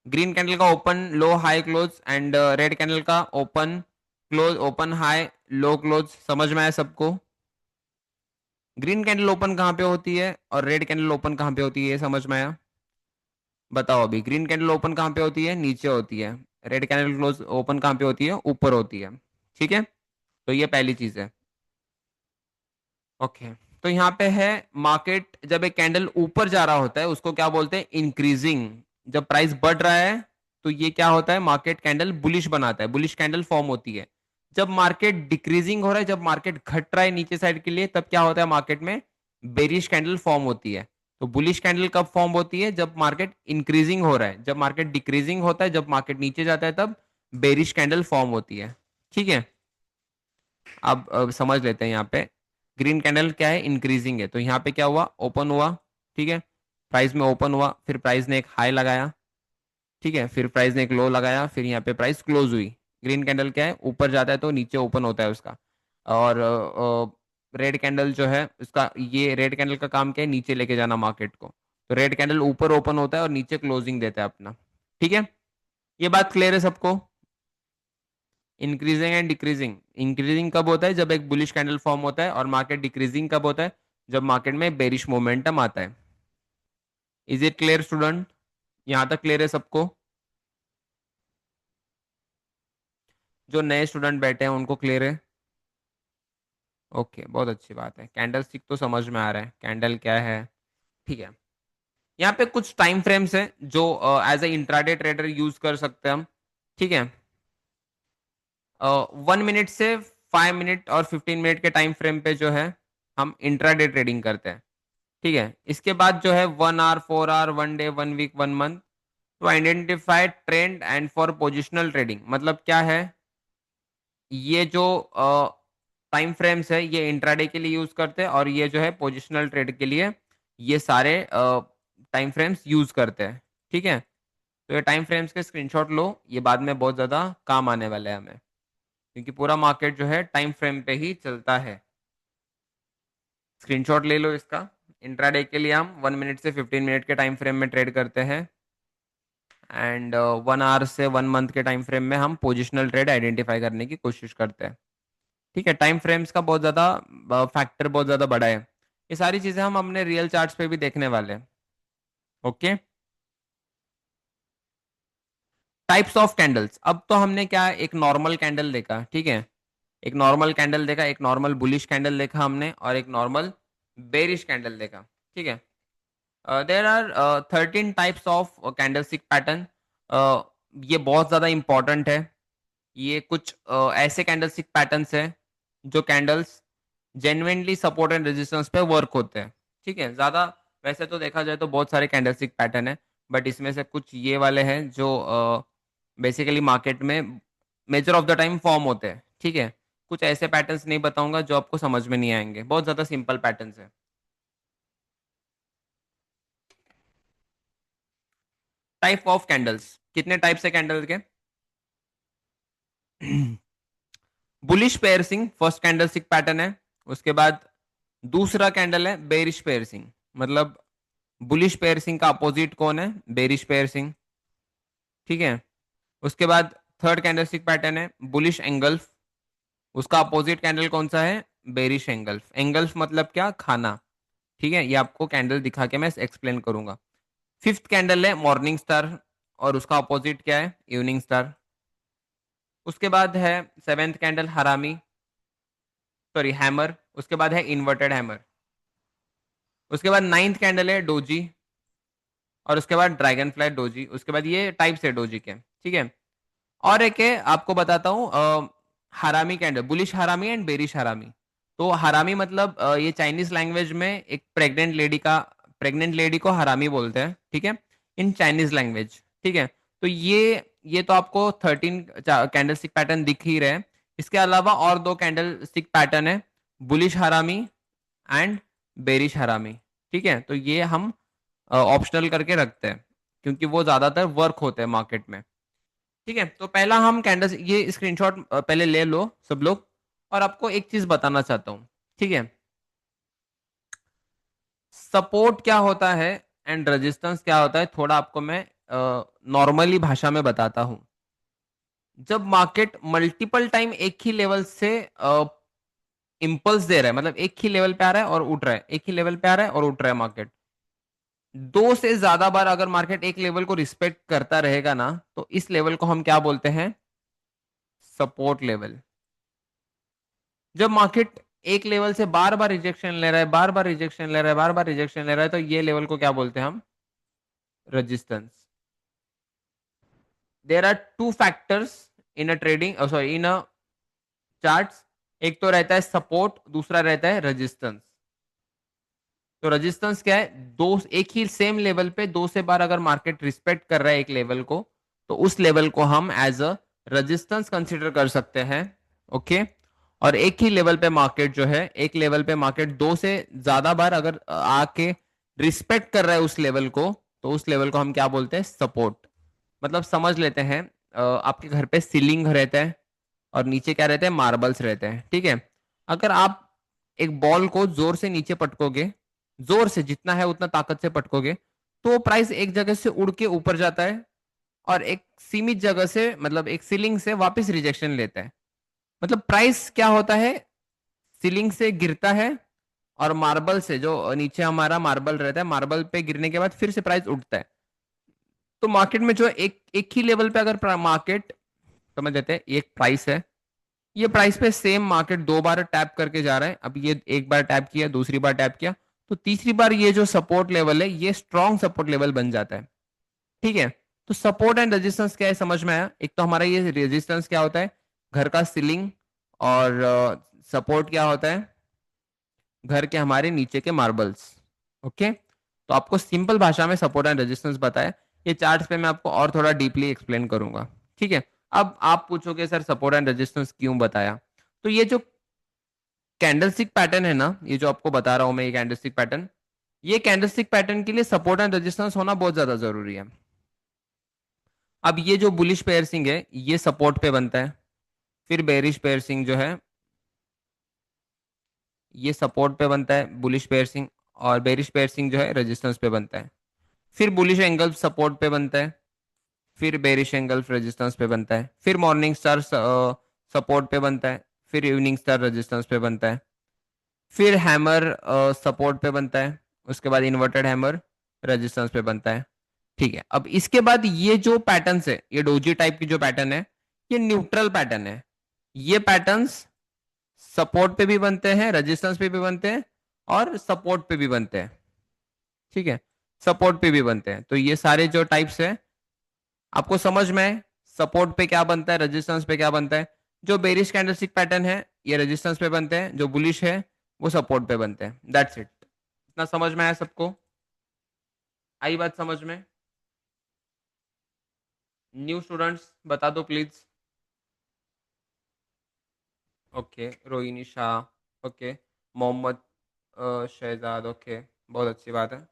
ग्रीन कैंडल का open low high close, and red candle का open close, open high low close, समझ में आया सबको? ग्रीन कैंडल ओपन कहाँ पे होती है और रेड कैंडल ओपन कहाँ पे होती है, ये समझ में आया? बताओ अभी, ग्रीन कैंडल ओपन कहाँ पे होती है, नीचे होती है। रेड कैंडल क्लोज ओपन कहाँ पे होती है, ऊपर होती है। ठीक है, तो ये पहली चीज है। ओके, तो यहाँ पे है, मार्केट जब एक कैंडल ऊपर जा रहा होता है उसको क्या बोलते हैं, इंक्रीजिंग। जब प्राइस बढ़ रहा है तो ये क्या होता है, मार्केट कैंडल बुलिश बनाता है, बुलिश कैंडल फॉर्म होती है। जब मार्केट डिक्रीजिंग हो रहा है, जब मार्केट घट रहा है नीचे साइड के लिए, तब क्या होता है, मार्केट में बेरिश कैंडल फॉर्म होती है। तो बुलिश कैंडल कब फॉर्म होती है, जब मार्केट इंक्रीजिंग हो रहा है। जब मार्केट डिक्रीजिंग होता है, जब मार्केट नीचे जाता है, तब बेरिश कैंडल फॉर्म होती है। ठीक है, अब समझ लेते हैं। यहाँ पे ग्रीन कैंडल क्या है, इंक्रीजिंग है, तो यहाँ पे क्या हुआ, ओपन हुआ। ठीक है, प्राइस में ओपन हुआ, फिर प्राइस ने एक हाई लगाया। ठीक है, फिर प्राइस ने एक लो लगाया, फिर यहाँ पे प्राइस क्लोज हुई। ग्रीन कैंडल क्या है, ऊपर जाता है तो नीचे ओपन होता है उसका। और रेड कैंडल जो है उसका, ये रेड कैंडल का काम क्या है, नीचे लेके जाना मार्केट को। तो रेड कैंडल ऊपर ओपन होता है और नीचे क्लोजिंग देता है अपना। ठीक है, ये बात क्लियर है सबको? इंक्रीजिंग एंड डिक्रीजिंग, इंक्रीजिंग कब होता है, जब एक बुलिश कैंडल फॉर्म होता है, और मार्केट डिक्रीजिंग कब होता है, जब मार्केट में बेरिश मोमेंटम आता है। Is it clear student? यहां तक क्लियर है सबको? जो नए स्टूडेंट बैठे हैं उनको क्लियर है? ओके, बहुत अच्छी बात है। कैंडल स्टिक तो समझ में आ रहा है, कैंडल क्या है। ठीक है, यहाँ पे कुछ टाइम फ्रेम्स हैं जो as a intraday trader use कर सकते हैं हम। ठीक है, 1 मिनट से 5 मिनट और 15 मिनट के टाइम फ्रेम पे जो है हम इंट्राडे ट्रेडिंग करते हैं। ठीक है, इसके बाद जो है 1 hour, 4 hour, 1 day, 1 week, 1 month, to identify trend and for positional trading मतलब क्या है, ये जो टाइम फ्रेम्स है ये इंट्राडे के लिए यूज करते हैं और ये जो है पोजिशनल ट्रेड के लिए ये सारे टाइम फ्रेम्स यूज करते हैं। ठीक है, तो ये टाइम फ्रेम्स के स्क्रीनशॉट लो, ये बाद में बहुत ज्यादा काम आने वाले हैं हमें, क्योंकि पूरा मार्केट जो है टाइम फ्रेम पे ही चलता है। स्क्रीनशॉट ले लो इसका। इंट्राडे के लिए हम 1 मिनट से 15 मिनट के टाइम फ्रेम में ट्रेड करते हैं एंड 1 आवर से 1 मंथ के टाइम फ्रेम में हम पोजिशनल ट्रेड आइडेंटिफाई करने की कोशिश करते हैं। ठीक है, टाइम फ्रेम्स का बहुत ज़्यादा फैक्टर बहुत ज़्यादा बड़ा है। ये सारी चीज़ें हम अपने रियल चार्ट्स पे भी देखने वाले हैं। Okay, types of candles. अब तो हमने क्या एक नॉर्मल कैंडल देखा, ठीक है, एक नॉर्मल कैंडल देखा, एक नॉर्मल बुलिश कैंडल देखा हमने और एक नॉर्मल बेरिश कैंडल देखा। ठीक है, there are 13 types of candlestick pattern. ये बहुत ज़्यादा इंपॉर्टेंट है। ये कुछ ऐसे कैंडलस्टिक पैटर्न्स हैं जो candles genuinely support and resistance पे वर्क होते हैं। ठीक है, ज़्यादा वैसे तो देखा जाए तो बहुत सारे कैंडलस्टिक पैटर्न है, बट इसमें से कुछ ये वाले हैं जो बेसिकली मार्केट में measure of the time form होते हैं। ठीक है, कुछ ऐसे पैटर्न्स नहीं बताऊंगा जो आपको समझ में नहीं आएंगे, बहुत ज़्यादा सिंपल पैटर्न्स है। टाइप ऑफ कैंडल्स, कितने टाइप्स है कैंडल के? Bullish piercing first candlestick pattern है। उसके बाद दूसरा कैंडल है बेरिश पेयरसिंग, मतलब बुलिश पेयरसिंग का अपोजिट कौन है? Bearish piercing. ठीक है, उसके बाद थर्ड कैंडलस्टिक पैटर्न है बुलिश एंगल्फ, उसका अपोजिट कैंडल कौन सा है? Bearish engulf. एंगल्फ मतलब क्या? खाना। ठीक है, ये आपको कैंडल दिखा के मैं एक्सप्लेन करूंगा। फिफ्थ कैंडल है मॉर्निंग स्टार और उसका अपोजिट क्या है? Evening star. उसके बाद है सेवेंथ कैंडल हरामी, सॉरी हैमर। उसके बाद है इन्वर्टेड हैमर। उसके बाद नाइन्थ कैंडल है डोजी और उसके बाद ड्रैगन फ्लाई डोजी। उसके बाद ये टाइप्स है डोजी के। ठीक है, और एक है आपको बताता हूँ हरामी कैंडल, बुलिश हरामी एंड बेरिश हरामी। तो हरामी मतलब ये चाइनीज लैंग्वेज में एक प्रेग्नेंट लेडी को हरामी बोलते हैं। ठीक है, इन चाइनीज लैंग्वेज। ठीक है, तो ये तो आपको 13 कैंडल स्टिक पैटर्न दिख ही रहे हैं। इसके अलावा और दो कैंडल स्टिक पैटर्न है, बुलिश हरामी एंड बेरिश हरामी। ठीक है, तो ये हम ऑप्शनल करके रखते हैं क्योंकि वो ज्यादातर वर्क होते हैं मार्केट में। ठीक है, तो पहला हम कैंडल्स, ये स्क्रीनशॉट पहले ले लो सब लोग। और आपको एक चीज बताना चाहता हूँ। ठीक है, सपोर्ट क्या होता है एंड रेजिस्टेंस क्या होता है, थोड़ा आपको मैं नॉर्मली भाषा में बताता हूँ। जब मार्केट मल्टीपल टाइम एक ही लेवल से इम्पल्स दे रहा है, मतलब एक ही लेवल पे आ रहा है और उठ रहा है, एक ही लेवल पे आ रहा है और उठ रहा है मार्केट, दो से ज्यादा बार अगर मार्केट एक लेवल को रिस्पेक्ट करता रहेगा ना, तो इस लेवल को हम क्या बोलते हैं? Support level. जब मार्केट एक लेवल से बार बार रिजेक्शन ले रहा है, बार बार रिजेक्शन ले रहा है, बार बार रिजेक्शन ले रहा है, तो ये लेवल को क्या बोलते हैं हम? Resistance. There are two factors in a trading, sorry in a charts. एक तो रहता है सपोर्ट, दूसरा रहता है रेजिस्टेंस। तो रेजिस्टेंस क्या है? दो एक ही सेम लेवल पे दो से बार अगर मार्केट रिस्पेक्ट कर रहा है एक लेवल को, तो उस लेवल को हम एज अ रेजिस्टेंस कंसिडर कर सकते हैं। ओके, और एक ही लेवल पे मार्केट जो है, एक लेवल पे मार्केट दो से ज्यादा बार अगर आके रिस्पेक्ट कर रहा है उस लेवल को, तो उस लेवल को हम क्या बोलते हैं? सपोर्ट। मतलब समझ लेते हैं, आपके घर पे सीलिंग रहता है और नीचे क्या रहते हैं? मार्बल्स रहते हैं। ठीक है, अगर आप एक बॉल को जोर से नीचे पटकोगे, जोर से जितना है उतना ताकत से पटकोगे, तो वो प्राइस एक जगह से उड़ के ऊपर जाता है और एक सीमित जगह से, मतलब एक सीलिंग से वापस रिजेक्शन लेता है। मतलब प्राइस क्या होता है? सीलिंग से गिरता है और मार्बल से, जो नीचे हमारा मार्बल रहता है, मार्बल पे गिरने के बाद फिर से प्राइस उठता है। तो मार्केट में जो एक एक ही लेवल पे अगर मार्केट, समझ लेते हैं एक प्राइस है, ये प्राइस पे सेम मार्केट दो बार टैप करके जा रहा है। अब ये एक बार टैप किया, दूसरी बार टैप किया, तो तीसरी बार ये जो सपोर्ट लेवल है ये स्ट्रॉन्ग सपोर्ट लेवल बन जाता है। ठीक है, तो सपोर्ट एंड रेजिस्टेंस क्या है समझ में आया? एक तो हमारा ये रेजिस्टेंस क्या होता है? घर का सीलिंग। और सपोर्ट क्या होता है? घर के हमारे नीचे के मार्बल्स। ओके, तो आपको सिंपल भाषा में सपोर्ट एंड रेजिस्टेंस बताया। ये चार्ट्स पे मैं आपको और थोड़ा डीपली एक्सप्लेन करूंगा। ठीक है, अब आप पूछोगे सर सपोर्ट एंड रेजिस्टेंस क्यों बताया। तो ये जो कैंडलस्टिक पैटर्न है ना, ये जो आपको बता रहा हूं मैं, ये कैंडलस्टिक पैटर्न, ये कैंडलस्टिक पैटर्न के लिए सपोर्ट एंड रेजिस्टेंस होना बहुत ज्यादा जरूरी है। अब ये जो बुलिश पेयरसिंग है ये सपोर्ट पे बनता है, फिर बेरिश पेयरसिंग जो है ये सपोर्ट पे बनता है बुलिश पेयरसिंग, और बेरिश पेयरसिंग जो है रेजिस्टेंस पे बनता है। फिर बुलिश एंगल सपोर्ट पे बनता है, फिर बेरिश एंगल रेजिस्टेंस पे बनता है, फिर मॉर्निंग स्टार सपोर्ट पे बनता है, फिर इवनिंग स्टार रेजिस्टेंस पे बनता है, फिर हैमर सपोर्ट पे बनता है, उसके बाद इन्वर्टेड हैमर रेजिस्टेंस पे बनता है। ठीक है, अब इसके बाद ये जो पैटर्न है, ये डोजी टाइप की जो पैटर्न है, ये न्यूट्रल पैटर्न है। ये पैटर्न्स सपोर्ट पे भी बनते हैं, रेजिस्टेंस पे भी बनते हैं, और सपोर्ट पे भी बनते हैं। ठीक है, सपोर्ट पे भी बनते हैं। तो ये सारे जो टाइप्स है आपको समझ में है, सपोर्ट पे क्या बनता है, रेजिस्टेंस पे क्या बनता है। जो बेरिश कैंडलस्टिक पैटर्न है ये रेजिस्टेंस पे बनते हैं, जो बुलिश है वो सपोर्ट पे बनते हैं। That's it. इतना समझ में आया सबको? आई बात समझ में? न्यू स्टूडेंट्स बता दो please. Okay, Rohini Shah, okay, Mohammad Shahzad, okay, बहुत अच्छी बात है।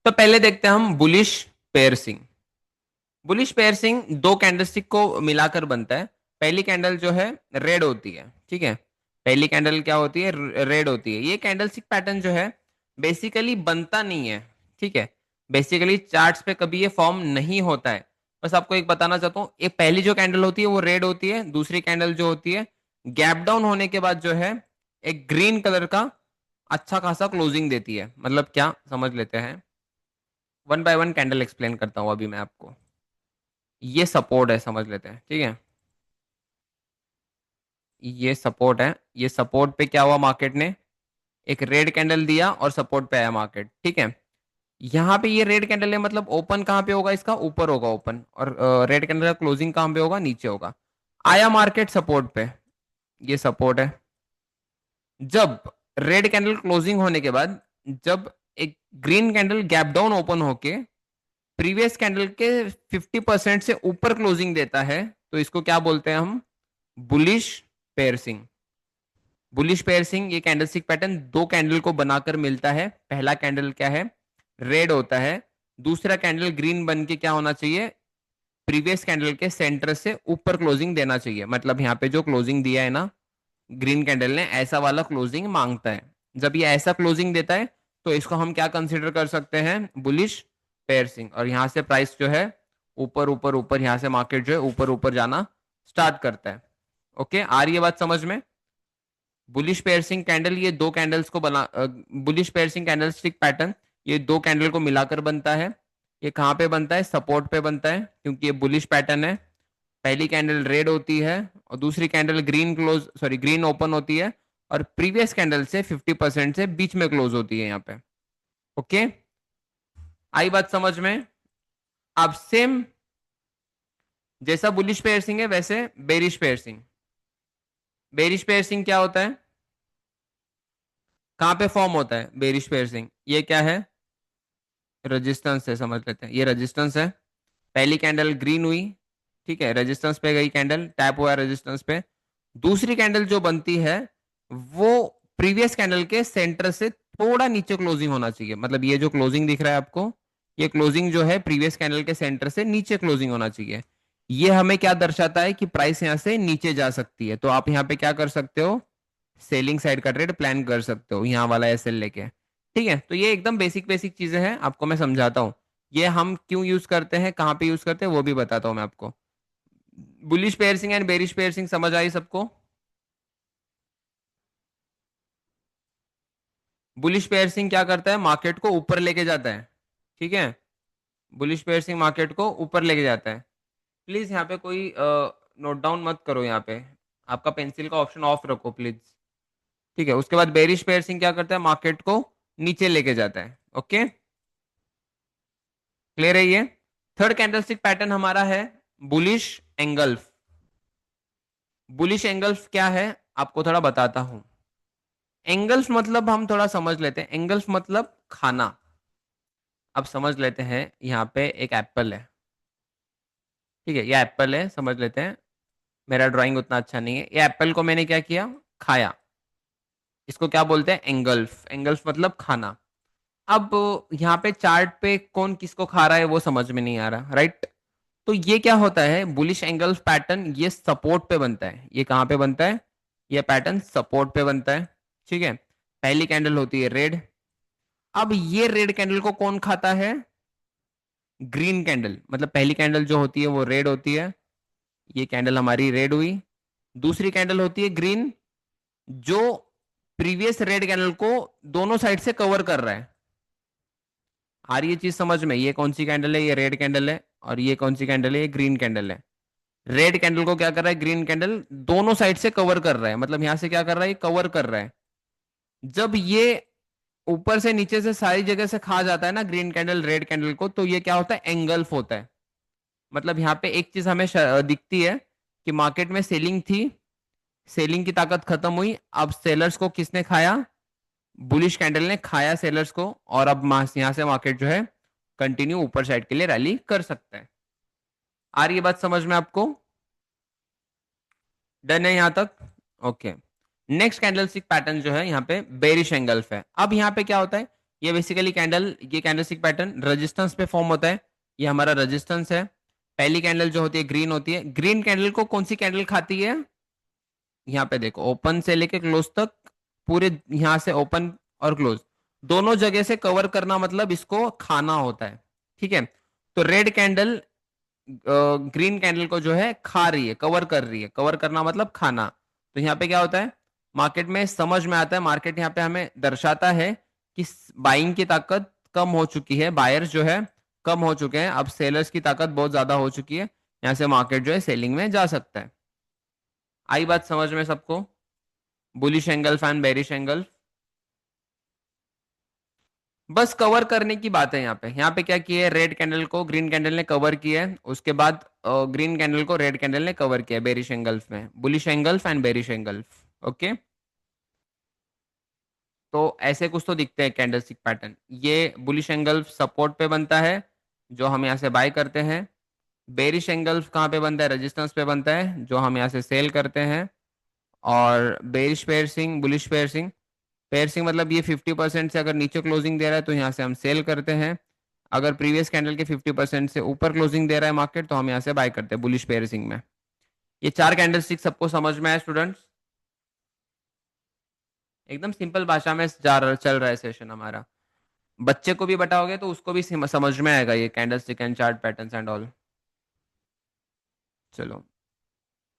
तो पहले देखते हैं हम बुलिश पेयरसिंग। बुलिश पेयरसिंग दो कैंडलस्टिक को मिलाकर बनता है। पहली कैंडल जो है रेड होती है, ठीक है, पहली कैंडल क्या होती है, रेड होती है। ये कैंडलस्टिक पैटर्न जो है बेसिकली बनता नहीं है, ठीक है, बेसिकली चार्ट्स पे कभी ये फॉर्म नहीं होता है। बस आपको एक बताना चाहता हूँ, ये पहली जो कैंडल होती है वो रेड होती है, दूसरी कैंडल जो होती है गैप डाउन होने के बाद जो है एक ग्रीन कलर का अच्छा खासा क्लोजिंग देती है। मतलब क्या, समझ लेते हैं, one by one candle explain करता हूँ अभी मैं आपको। ये सपोर्ट है, समझ लेते हैं, ठीक है, ये सपोर्ट है। ये सपोर्ट पे क्या हुआ, मार्केट ने एक रेड कैंडल दिया और सपोर्ट पे आया मार्केट, ठीक है। यहाँ पे ये रेड कैंडल है, मतलब ओपन कहाँ पे होगा, इसका ऊपर होगा ओपन, और रेड कैंडल का क्लोजिंग कहाँ पे होगा, नीचे होगा। आया मार्केट सपोर्ट पे, ये सपोर्ट है। जब रेड कैंडल क्लोजिंग होने के बाद जब एक green candle gap down open होके प्रीवियस कैंडल के 50% से ऊपर क्लोजिंग देता है, तो इसको क्या बोलते हैं हम, बुलिश पेयरसिंग। बुलिश पेयरसिंग ये कैंडलस्टिक पैटर्न दो कैंडल को बनाकर मिलता है। पहला कैंडल क्या है, रेड होता है, दूसरा कैंडल ग्रीन बन के क्या होना चाहिए, प्रीवियस कैंडल के सेंटर से ऊपर क्लोजिंग देना चाहिए। मतलब यहाँ पे जो क्लोजिंग दिया है ना ग्रीन कैंडल ने, ऐसा वाला क्लोजिंग मांगता है। जब ये ऐसा क्लोजिंग देता है तो इसको हम क्या कंसिडर कर सकते हैं, बुलिश पेयरसिंग। और यहाँ से प्राइस जो है ऊपर ऊपर ऊपर, यहाँ से मार्केट जो है ऊपर ऊपर जाना स्टार्ट करता है। ओके, आ रही है बात समझ में? बुलिश पेयरसिंग कैंडल ये दो कैंडल्स को बना, bullish piercing candle stick pattern ये दो कैंडल को मिलाकर बनता है। ये कहाँ पे बनता है, सपोर्ट पे बनता है, क्योंकि ये बुलिश पैटर्न है। पहली कैंडल रेड होती है और दूसरी candle green close, sorry green open होती है, और प्रीवियस कैंडल से 50% से बीच में क्लोज होती है यहाँ पे। ओके, आई बात समझ में? अब सेम जैसा बुलिश पेयरसिंग है वैसे बेरिश पेयरसिंग। बेरिश पेयरसिंग क्या होता है, कहाँ पे फॉर्म होता है बेरिश पेयरसिंग, ये क्या है, रेजिस्टेंस है, समझ लेते हैं, ये रेजिस्टेंस है। पहली कैंडल ग्रीन हुई, ठीक है, रेजिस्टेंस पे गई कैंडल, टैप हुआ रेजिस्टेंस पे। दूसरी कैंडल जो बनती है वो प्रीवियस कैंडल के सेंटर से थोड़ा नीचे क्लोजिंग होना चाहिए। मतलब ये जो क्लोजिंग दिख रहा है आपको, ये क्लोजिंग जो है प्रीवियस कैंडल के सेंटर से नीचे क्लोजिंग होना चाहिए। ये हमें क्या दर्शाता है कि प्राइस यहां से नीचे जा सकती है। तो आप यहाँ पे क्या कर सकते हो, सेलिंग साइड का ट्रेड प्लान कर सकते हो, यहाँ वाला एसएल लेके। ठीक है, तो ये एकदम बेसिक बेसिक चीजें हैं, आपको मैं समझाता हूँ। ये हम क्यों यूज करते हैं, कहाँ पे यूज करते हैं, वो भी बताता हूँ मैं आपको। Bullish piercing and bearish piercing समझ आई सबको? बुलिश पेयरसिंग क्या करता है, मार्केट को ऊपर लेके जाता है, ठीक है, बुलिश पेयरसिंग मार्केट को ऊपर लेके जाता है। प्लीज यहाँ पे कोई नोट डाउन मत करो, यहाँ पे आपका पेंसिल का ऑप्शन ऑफ रखो प्लीज। ठीक है, उसके बाद बेरिश पेयरसिंग क्या करता है, मार्केट को नीचे लेके जाता है। ओके, क्लियर है ये? थर्ड कैंडलस्टिक पैटर्न हमारा है बुलिश एंगल्फ। बुलिश एंगल्फ क्या है आपको थोड़ा बताता हूं। एंगल्स मतलब हम थोड़ा समझ लेते हैं, एंगल्स मतलब खाना। अब समझ लेते हैं, यहाँ पे एक एप्पल है, ठीक है, ये एप्पल है, समझ लेते हैं। मेरा ड्राइंग उतना अच्छा नहीं है, ये एप्पल को मैंने क्या किया, खाया। इसको क्या बोलते हैं, एंगल्फ। एंगल्फ मतलब खाना। अब यहाँ पे चार्ट पे कौन किसको खा रहा है वो समझ में नहीं आ रहा, राइट। तो ये क्या होता है, बुलिश एंगल्फ पैटर्न, ये सपोर्ट पे बनता है। ये कहाँ पे बनता है, ये पैटर्न सपोर्ट पे बनता है, ठीक है। पहली कैंडल होती है रेड। अब ये रेड कैंडल को कौन खाता है, ग्रीन कैंडल। मतलब पहली कैंडल जो होती है वो रेड होती है, ये कैंडल हमारी रेड हुई। दूसरी कैंडल होती है ग्रीन, जो प्रीवियस रेड कैंडल को दोनों साइड से कवर कर रहा है। आ रही है चीज समझ में, ये कौन सी कैंडल है, ये रेड कैंडल है, और ये कौन सी कैंडल है, ये ग्रीन कैंडल है। रेड कैंडल को क्या कर रहा है, ग्रीन कैंडल दोनों साइड से कवर कर रहा है, मतलब यहां से क्या कर रहा है, ये कवर कर रहा है। जब ये ऊपर से नीचे से सारी जगह से खा जाता है ना ग्रीन कैंडल रेड कैंडल को, तो ये क्या होता है, एंगल्फ होता है। मतलब यहाँ पे एक चीज हमें दिखती है कि मार्केट में सेलिंग थी, सेलिंग की ताकत खत्म हुई, अब सेलर्स को किसने खाया, बुलिश कैंडल ने खाया सेलर्स को, और अब यहां से मार्केट जो है कंटिन्यू ऊपर साइड के लिए रैली कर सकता है। आ रही है बात समझ में आपको, डन है यहां तक, ओके। नेक्स्ट कैंडलस्टिक पैटर्न जो है यहाँ पे बेरिश एंगल्फ है। अब यहाँ पे क्या होता है, ये बेसिकली कैंडल, ये कैंडलस्टिक पैटर्न रेजिस्टेंस पे फॉर्म होता है। ये हमारा रेजिस्टेंस है। पहली कैंडल जो होती है ग्रीन होती है, ग्रीन कैंडल को कौन सी कैंडल खाती है, यहाँ पे देखो, ओपन से लेके क्लोज तक, पूरे यहाँ से ओपन और क्लोज दोनों जगह से कवर करना, मतलब इसको खाना होता है, ठीक है। तो रेड कैंडल ग्रीन कैंडल को जो है खा रही है, कवर कर रही है, कवर करना मतलब खाना। तो यहाँ पे क्या होता है, मार्केट में समझ में आता है, मार्केट यहाँ पे हमें दर्शाता है कि बाइंग की ताकत कम हो चुकी है, बायर्स जो है कम हो चुके हैं, अब सेलर्स की ताकत बहुत ज्यादा हो चुकी है, यहाँ से मार्केट जो है सेलिंग में जा सकता है। आई बात समझ में सबको, bullish angle fan bearish angle, बस कवर करने की बात है। यहाँ पे क्या किया है, रेड कैंडल को ग्रीन कैंडल ने कवर किया है, उसके बाद ग्रीन कैंडल को रेड कैंडल ने कवर किया बेरिश एंगल्फ में, bullish engulf and bearish engulf, okay. तो ऐसे कुछ तो दिखते हैं कैंडलस्टिक पैटर्न। ये बुलिश एंगल्फ सपोर्ट पे बनता है, जो हम यहाँ से बाय करते हैं। बेरिश एंगल्फ कहाँ पे बनता है, रेजिस्टेंस पे बनता है, जो हम यहाँ से सेल करते हैं। और bearish piercing bullish piercing, piercing मतलब ये 50% से अगर नीचे क्लोजिंग दे रहा है तो यहाँ से हम सेल करते हैं। अगर प्रीवियस कैंडल के 50% से ऊपर क्लोजिंग दे रहा है मार्केट, तो हम यहाँ से बाय करते हैं बुलिश पेयरसिंग में। ये चार कैंडलस्टिक सबको समझ में आया स्टूडेंट्स, एकदम सिंपल भाषा में चल रहा है सेशन हमारा। बच्चे को भी बताओगे तो उसको भी समझ में आएगा ये candlestick and chart patterns and all. चलो,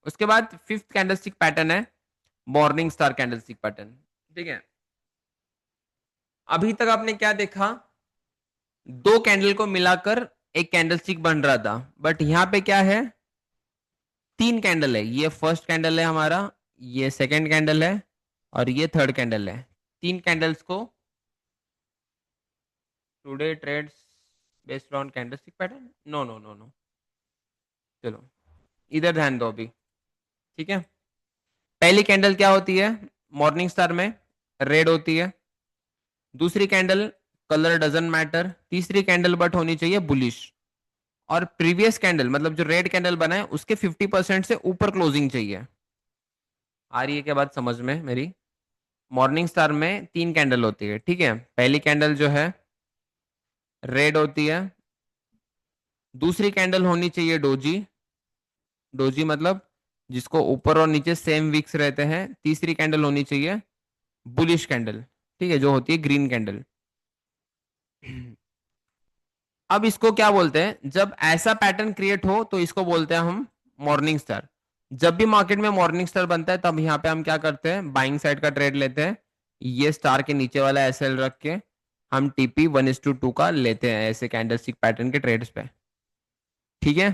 उसके बाद फिफ्थ कैंडलस्टिक पैटर्न है मॉर्निंग स्टार कैंडलस्टिक पैटर्न, ठीक है। अभी तक आपने क्या देखा, दो कैंडल को मिलाकर एक कैंडलस्टिक बन रहा था, बट यहाँ पे क्या है, तीन कैंडल है। ये फर्स्ट कैंडल है हमारा, ये सेकंड कैंडल है, और ये थर्ड कैंडल है। तीन कैंडल्स को today trades based on candlestick pattern, no no no no, चलो इधर ध्यान दो अभी, ठीक है। पहली कैंडल क्या होती है, मॉर्निंग स्टार में रेड होती है। दूसरी कैंडल कलर डजंट मैटर। तीसरी कैंडल बट होनी चाहिए बुलिश। और प्रीवियस कैंडल मतलब जो रेड कैंडल बना है उसके 50% से ऊपर क्लोजिंग चाहिए। आ रही है क्या बात समझ में मेरी, मॉर्निंग स्टार में तीन कैंडल होती है, ठीक है। पहली कैंडल जो है रेड होती है। दूसरी कैंडल होनी चाहिए डोजी, डोजी मतलब जिसको ऊपर और नीचे सेम विक्स रहते हैं। तीसरी कैंडल होनी चाहिए बुलिश कैंडल, ठीक है, जो होती है ग्रीन कैंडल। अब इसको क्या बोलते हैं, जब ऐसा पैटर्न क्रिएट हो तो इसको बोलते हैं हम मॉर्निंग स्टार। जब भी मार्केट में मॉर्निंग स्टार बनता है तब यहाँ पे हम क्या करते हैं, बाइंग साइड का ट्रेड लेते हैं। ये स्टार के नीचे वाला एसएल रख के हम टीपी 1:2 का लेते हैं ऐसे कैंडलस्टिक पैटर्न के ट्रेड्स पे, ठीक है।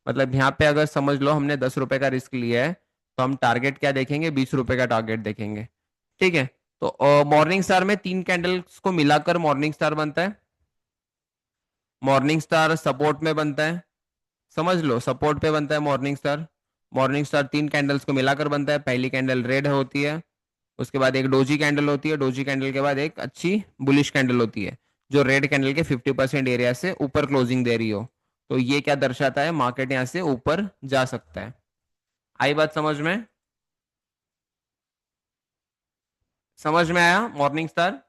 मतलब यहाँ पे अगर समझ लो हमने 10 रुपए का रिस्क लिया है, तो हम टारगेट क्या देखेंगे, 20 रुपए का टारगेट देखेंगे, ठीक है। तो मॉर्निंग स्टार में तीन कैंडल्स को मिलाकर मॉर्निंग स्टार बनता है। मॉर्निंग स्टार सपोर्ट में बनता है, समझ लो सपोर्ट पे बनता है मॉर्निंग स्टार। मॉर्निंग स्टार तीन कैंडल्स को मिलाकर बनता है। पहली कैंडल रेड होती है, उसके बाद एक डोजी कैंडल होती है, डोजी कैंडल के बाद एक अच्छी बुलिश कैंडल होती है जो रेड कैंडल के 50% एरिया से ऊपर क्लोजिंग दे रही हो। तो ये क्या दर्शाता है, मार्केट यहाँ से ऊपर जा सकता है। आई बात समझ में? समझ में आया मॉर्निंग स्टार?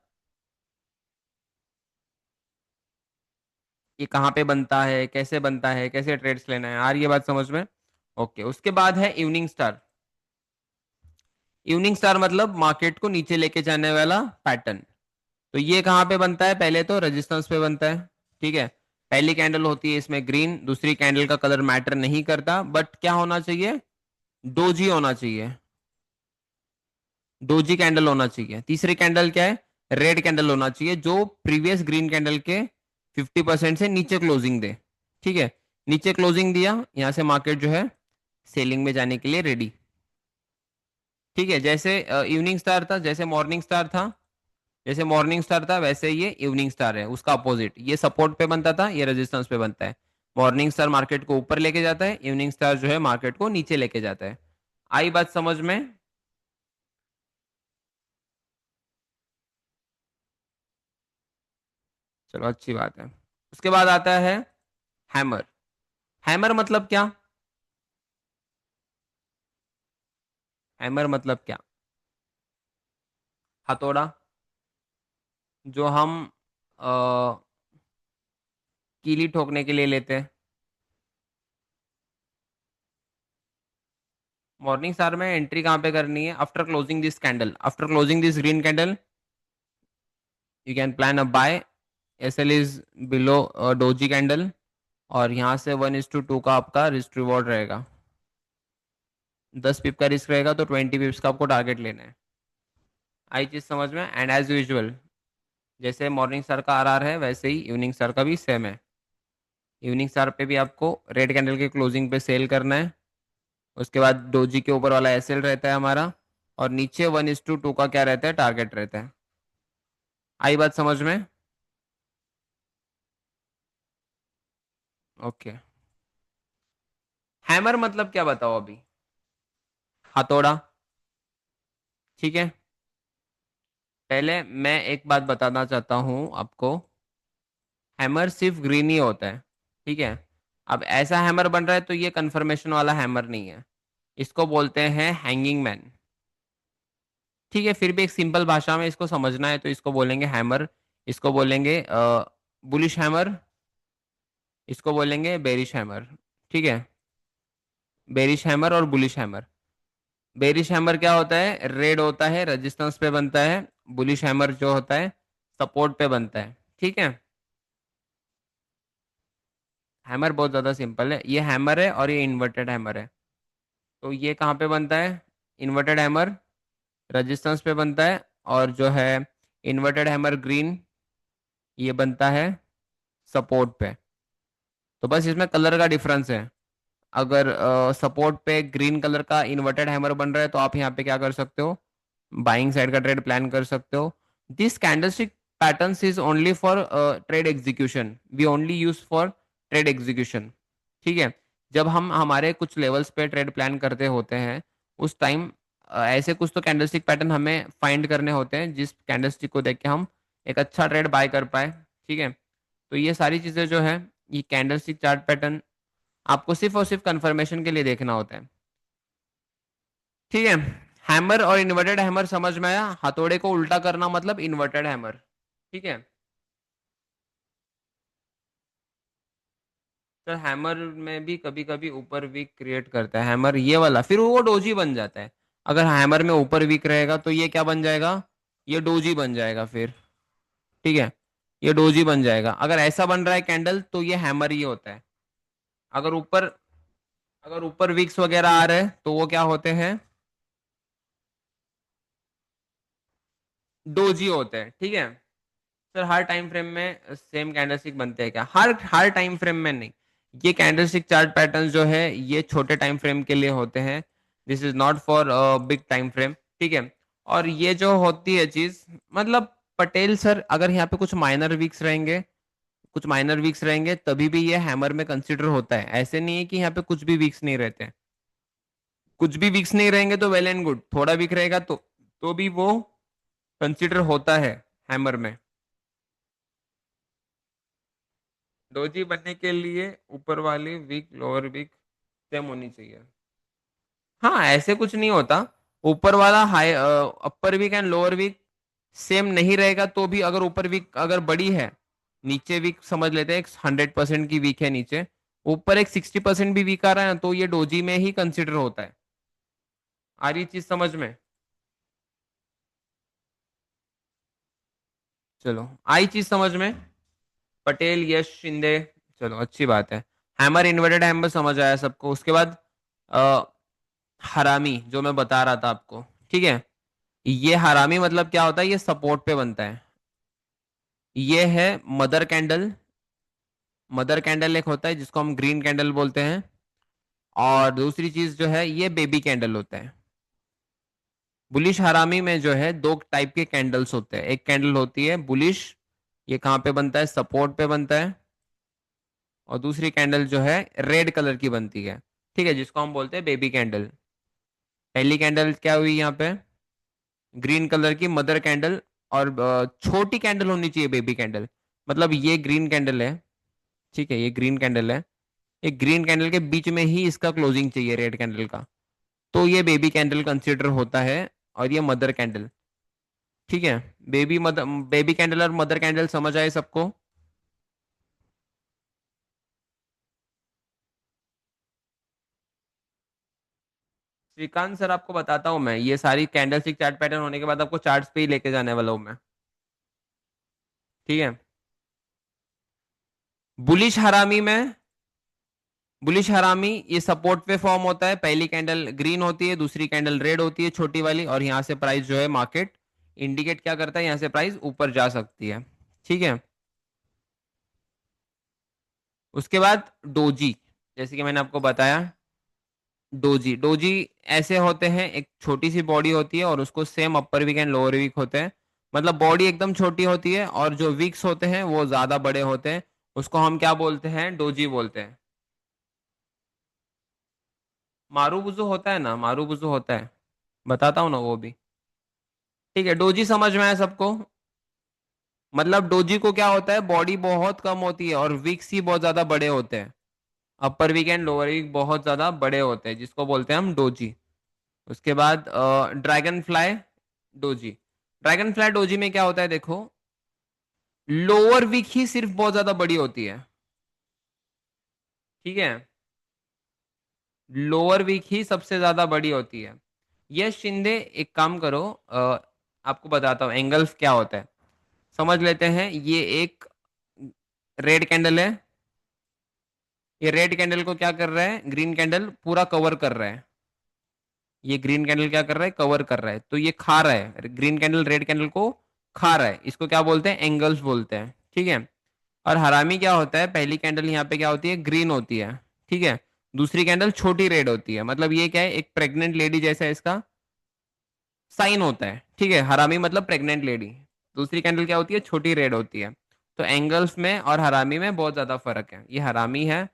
ये कहाँ पे बनता है, कैसे बनता है, कैसे ट्रेड्स लेना है, आ रही है बात समझ में? ओके, उसके बाद है इवनिंग स्टार। इवनिंग स्टार मतलब मार्केट को नीचे लेके जाने वाला पैटर्न। तो ये कहाँ पे बनता है, पहले तो रेजिस्टेंस पे बनता है। ठीक है, पहली कैंडल होती है इसमें ग्रीन, दूसरी कैंडल का कलर मैटर नहीं करता, बट क्या होना चाहिए, डोजी होना चाहिए, डोजी कैंडल होना चाहिए। तीसरी कैंडल क्या है, रेड कैंडल होना चाहिए जो प्रीवियस ग्रीन कैंडल के 50% से नीचे क्लोजिंग दे। ठीक है, नीचे क्लोजिंग दिया, यहां से मार्केट जो है सेलिंग में जाने के लिए रेडी। ठीक है, जैसे इवनिंग स्टार था, जैसे मॉर्निंग स्टार था, जैसे मॉर्निंग स्टार था वैसे ये इवनिंग स्टार है, उसका अपोजिट, ये सपोर्ट पे बनता था, ये रेजिस्टेंस पे बनता है। मॉर्निंग स्टार मार्केट को ऊपर लेके जाता है, इवनिंग स्टार जो है मार्केट को नीचे लेके जाता है। आई बात समझ में? चलो अच्छी बात है। उसके बाद आता है हैमर। हैमर मतलब क्या? हैमर मतलब क्या? हथौड़ा, जो हम अ, कीली ठोकने के लिए लेते हैं। मॉर्निंग स्टार में एंट्री कहाँ पे करनी है, after closing this candle, after closing this green candle you can plan a buy. S L is below doji candle, और यहाँ से 1:2 का आपका रिस्क रिवॉर्ड रहेगा। 10 पिप का रिस्क रहेगा तो 20 पिप्स का आपको टारगेट लेना है। आई चीज समझ में? एंड एज यूजुअल, जैसे मॉर्निंग स्टार का आरआर है वैसे ही इवनिंग स्टार का भी सेम है। इवनिंग स्टार पे भी आपको रेड कैंडल के क्लोजिंग पे सेल करना है। उसके बाद डोजी के ऊपर वाला एसएल रहता है हमारा, और नीचे 1:2 का क्या रहता है, टारगेट रहता है। आई बात समझ में? ओके। हैमर मतलब क्या बताओ अभी? हथौड़ा। ठीक है, पहले मैं एक बात बताना चाहता हूँ आपको, हैमर सिर्फ ग्रीन ही होता है। ठीक है, अब ऐसा हैमर बन रहा है तो ये कंफर्मेशन वाला हैमर नहीं है, इसको बोलते हैं हैंगिंग मैन। ठीक है, फिर भी एक सिंपल भाषा में इसको समझना है तो इसको बोलेंगे हैमर, इसको बोलेंगे बुलिश हैमर, इसको बोलेंगे बेरिश हैमर। ठीक है, बेरिश हैमर और बुलिश हैमर। बेरिश हैमर क्या होता है, रेड होता है, रेजिस्टेंस पे बनता है। बुलिश हैमर जो होता है सपोर्ट पे बनता है। ठीक है, हैमर बहुत ज्यादा सिंपल है, ये हैमर है और ये इन्वर्टेड हैमर है। तो ये कहाँ पे बनता है, इन्वर्टेड हैमर रेजिस्टेंस पे बनता है, और जो है इन्वर्टेड हैमर ग्रीन, ये बनता है सपोर्ट पे। तो बस इसमें कलर का डिफरेंस है। अगर सपोर्ट पे ग्रीन कलर का इन्वर्टेड हैमर बन रहा है तो आप यहाँ पे क्या कर सकते हो, बाइंग साइड का ट्रेड प्लान कर सकते हो। This candlestick patterns is only for trade execution, we only use for trade execution. ठीक है, जब हम हमारे कुछ लेवल्स पे ट्रेड प्लान करते होते हैं उस टाइम ऐसे कुछ तो कैंडलस्टिक पैटर्न हमें फाइंड करने होते हैं जिस कैंडलस्टिक को देख के हम एक अच्छा ट्रेड बाय कर पाए। ठीक है, तो ये सारी चीजें जो है, ये कैंडलस्टिक चार्ट पैटर्न आपको सिर्फ और सिर्फ कंफर्मेशन के लिए देखना होता है। ठीक है, हैमर और इन्वर्टेड हैमर समझ में आया, हथौड़े को उल्टा करना मतलब इन्वर्टेड हैमर। ठीक है, तो हैमर में भी कभी कभी ऊपर वीक क्रिएट करता है हैमर, ये वाला फिर वो डोजी बन जाता है। अगर हैमर में ऊपर वीक रहेगा तो ये क्या बन जाएगा, ये डोजी बन जाएगा फिर। ठीक है, ये डोजी बन जाएगा। अगर ऐसा बन रहा है कैंडल तो ये हैमर ही होता है। अगर ऊपर, अगर ऊपर वीक्स वगैरह आ रहे हैं तो वो क्या होते हैं, डोजी होते हैं। ठीक है सर, हर टाइम फ्रेम में सेम कैंडलस्टिक बनते हैं क्या, हर हर टाइम फ्रेम में नहीं। ये कैंडलस्टिक चार्ट पैटर्न जो है ये छोटे टाइम फ्रेम के लिए होते हैं, this is not for big time frame. ठीक है, और ये जो होती है चीज, मतलब पटेल सर अगर यहाँ पे कुछ माइनर वीक्स रहेंगे, कुछ माइनर वीक्स रहेंगे तभी भी ये हैमर में कंसिडर होता है, ऐसे नहीं है कि यहाँ पे कुछ भी वीक्स नहीं रहते हैं। कुछ भी वीक्स नहीं रहेंगे तो वेल एंड गुड, थोड़ा वीक रहेगा तो भी वो कंसिडर होता है हैमर में। डोजी बनने के लिए ऊपर वाली वीक लोअर वीक सेम होनी चाहिए। हाँ, ऐसे कुछ नहीं होता। ऊपर वाला high upper wick and lower wick same नहीं रहेगा तो भी, अगर ऊपर वीक अगर बड़ी है, नीचे वीक समझ लेते हैं एक 100% की वीक है नीचे, ऊपर एक 60% भी वीक आ रहा है ना, तो ये डोजी में ही कंसिडर होता है। आ रही चीज समझ में? चलो, आई चीज समझ में। पटेल, यश, शिंदे। चलो, अच्छी बात है। हैमर, इन्वर्टेड हैमर समझ आया सबको। उसके बाद अ, हरामी जो मैं बता रहा था आपको, ठीक है। ये हरामी मतलब क्या होता है? ये सपोर्ट पे बनता है। ये है मदर कैंडल। मदर कैंडल एक होता है जिसको हम ग्रीन कैंडल बोलते हैं। और दूसरी चीज जो है, ये बेबी कैंडल होता है। बुलिश हरामी में जो है दो टाइप के कैंडल्स होते हैं। एक कैंडल होती है बुलिश, ये कहाँ पे बनता है? सपोर्ट पे बनता है। और दूसरी कैंडल जो है रेड कलर की बनती है, ठीक है, जिसको हम बोलते हैं बेबी कैंडल। पहली कैंडल क्या हुई यहाँ पे? ग्रीन कलर की मदर कैंडल। और छोटी कैंडल होनी चाहिए बेबी कैंडल। मतलब ये ग्रीन कैंडल है, ठीक है, ये ग्रीन कैंडल है। ये ग्रीन कैंडल के बीच में ही इसका क्लोजिंग चाहिए रेड कैंडल का, तो ये बेबी कैंडल कंसिडर होता है। और ये मदर कैंडल, ठीक है। बेबी कैंडल और मदर कैंडल समझ आए सबको? श्रीकांत सर, आपको बताता हूँ मैं, ये सारी कैंडल स्टिक चार्ट पैटर्न होने के बाद आपको चार्ट्स पे ही लेके जाने वाला हूँ मैं, ठीक है। बुलिश हरामी में, बुलिश हरामी ये सपोर्ट पे फॉर्म होता है। पहली कैंडल ग्रीन होती है, दूसरी कैंडल रेड होती है, छोटी वाली, और यहाँ से प्राइस जो है मार्केट इंडिकेट क्या करता है, यहाँ से प्राइस ऊपर जा सकती है, ठीक है। उसके बाद डोजी, जैसे कि मैंने आपको बताया। डोजी, डोजी ऐसे होते हैं, एक छोटी सी बॉडी होती है और उसको same upper wick and lower wick होते हैं। मतलब बॉडी एकदम छोटी होती है और जो वीक्स होते हैं वो ज्यादा बड़े होते हैं। उसको हम क्या बोलते हैं? डोजी बोलते हैं। मारूबुजू होता है ना, मारूबुजू होता है, बताता हूँ ना वो भी। ठीक है, डोजी समझ में आया सबको? मतलब डोजी को क्या होता है, बॉडी बहुत कम होती है और वीक्स ही बहुत ज्यादा बड़े होते हैं। अपर वीक एंड लोअर वीक बहुत ज्यादा बड़े होते हैं, जिसको बोलते हैं हम डोजी। उसके बाद dragon fly doji. Dragonfly doji में क्या होता है देखो, लोअर वीक ही सिर्फ बहुत ज्यादा बड़ी होती है, ठीक है। लोअर वीक ही सबसे ज्यादा बड़ी होती है। ये शिंदे, एक काम करो, आपको बताता हूँ एंगल्स क्या होता है, समझ लेते हैं। ये एक रेड कैंडल है। ये रेड कैंडल को क्या कर रहा है? ग्रीन कैंडल पूरा कवर कर रहा है। ये ग्रीन कैंडल क्या कर रहा है? कवर कर रहा है, तो ये खा रहा है, ग्रीन कैंडल रेड कैंडल को खा रहा है। इसको क्या बोलते हैं? एंगल्स बोलते हैं, ठीक है। और हरामी क्या होता है? पहली कैंडल यहाँ पे क्या होती है? ग्रीन होती है, ठीक है। दूसरी कैंडल छोटी रेड होती है। मतलब ये क्या है? एक प्रेग्नेंट लेडी जैसा इसका साइन होता है, ठीक है। हरामी मतलब प्रेग्नेंट लेडी। दूसरी कैंडल क्या होती है? छोटी रेड होती है। तो एंगल्स में और हरामी में बहुत ज्यादा फर्क है। ये हरामी है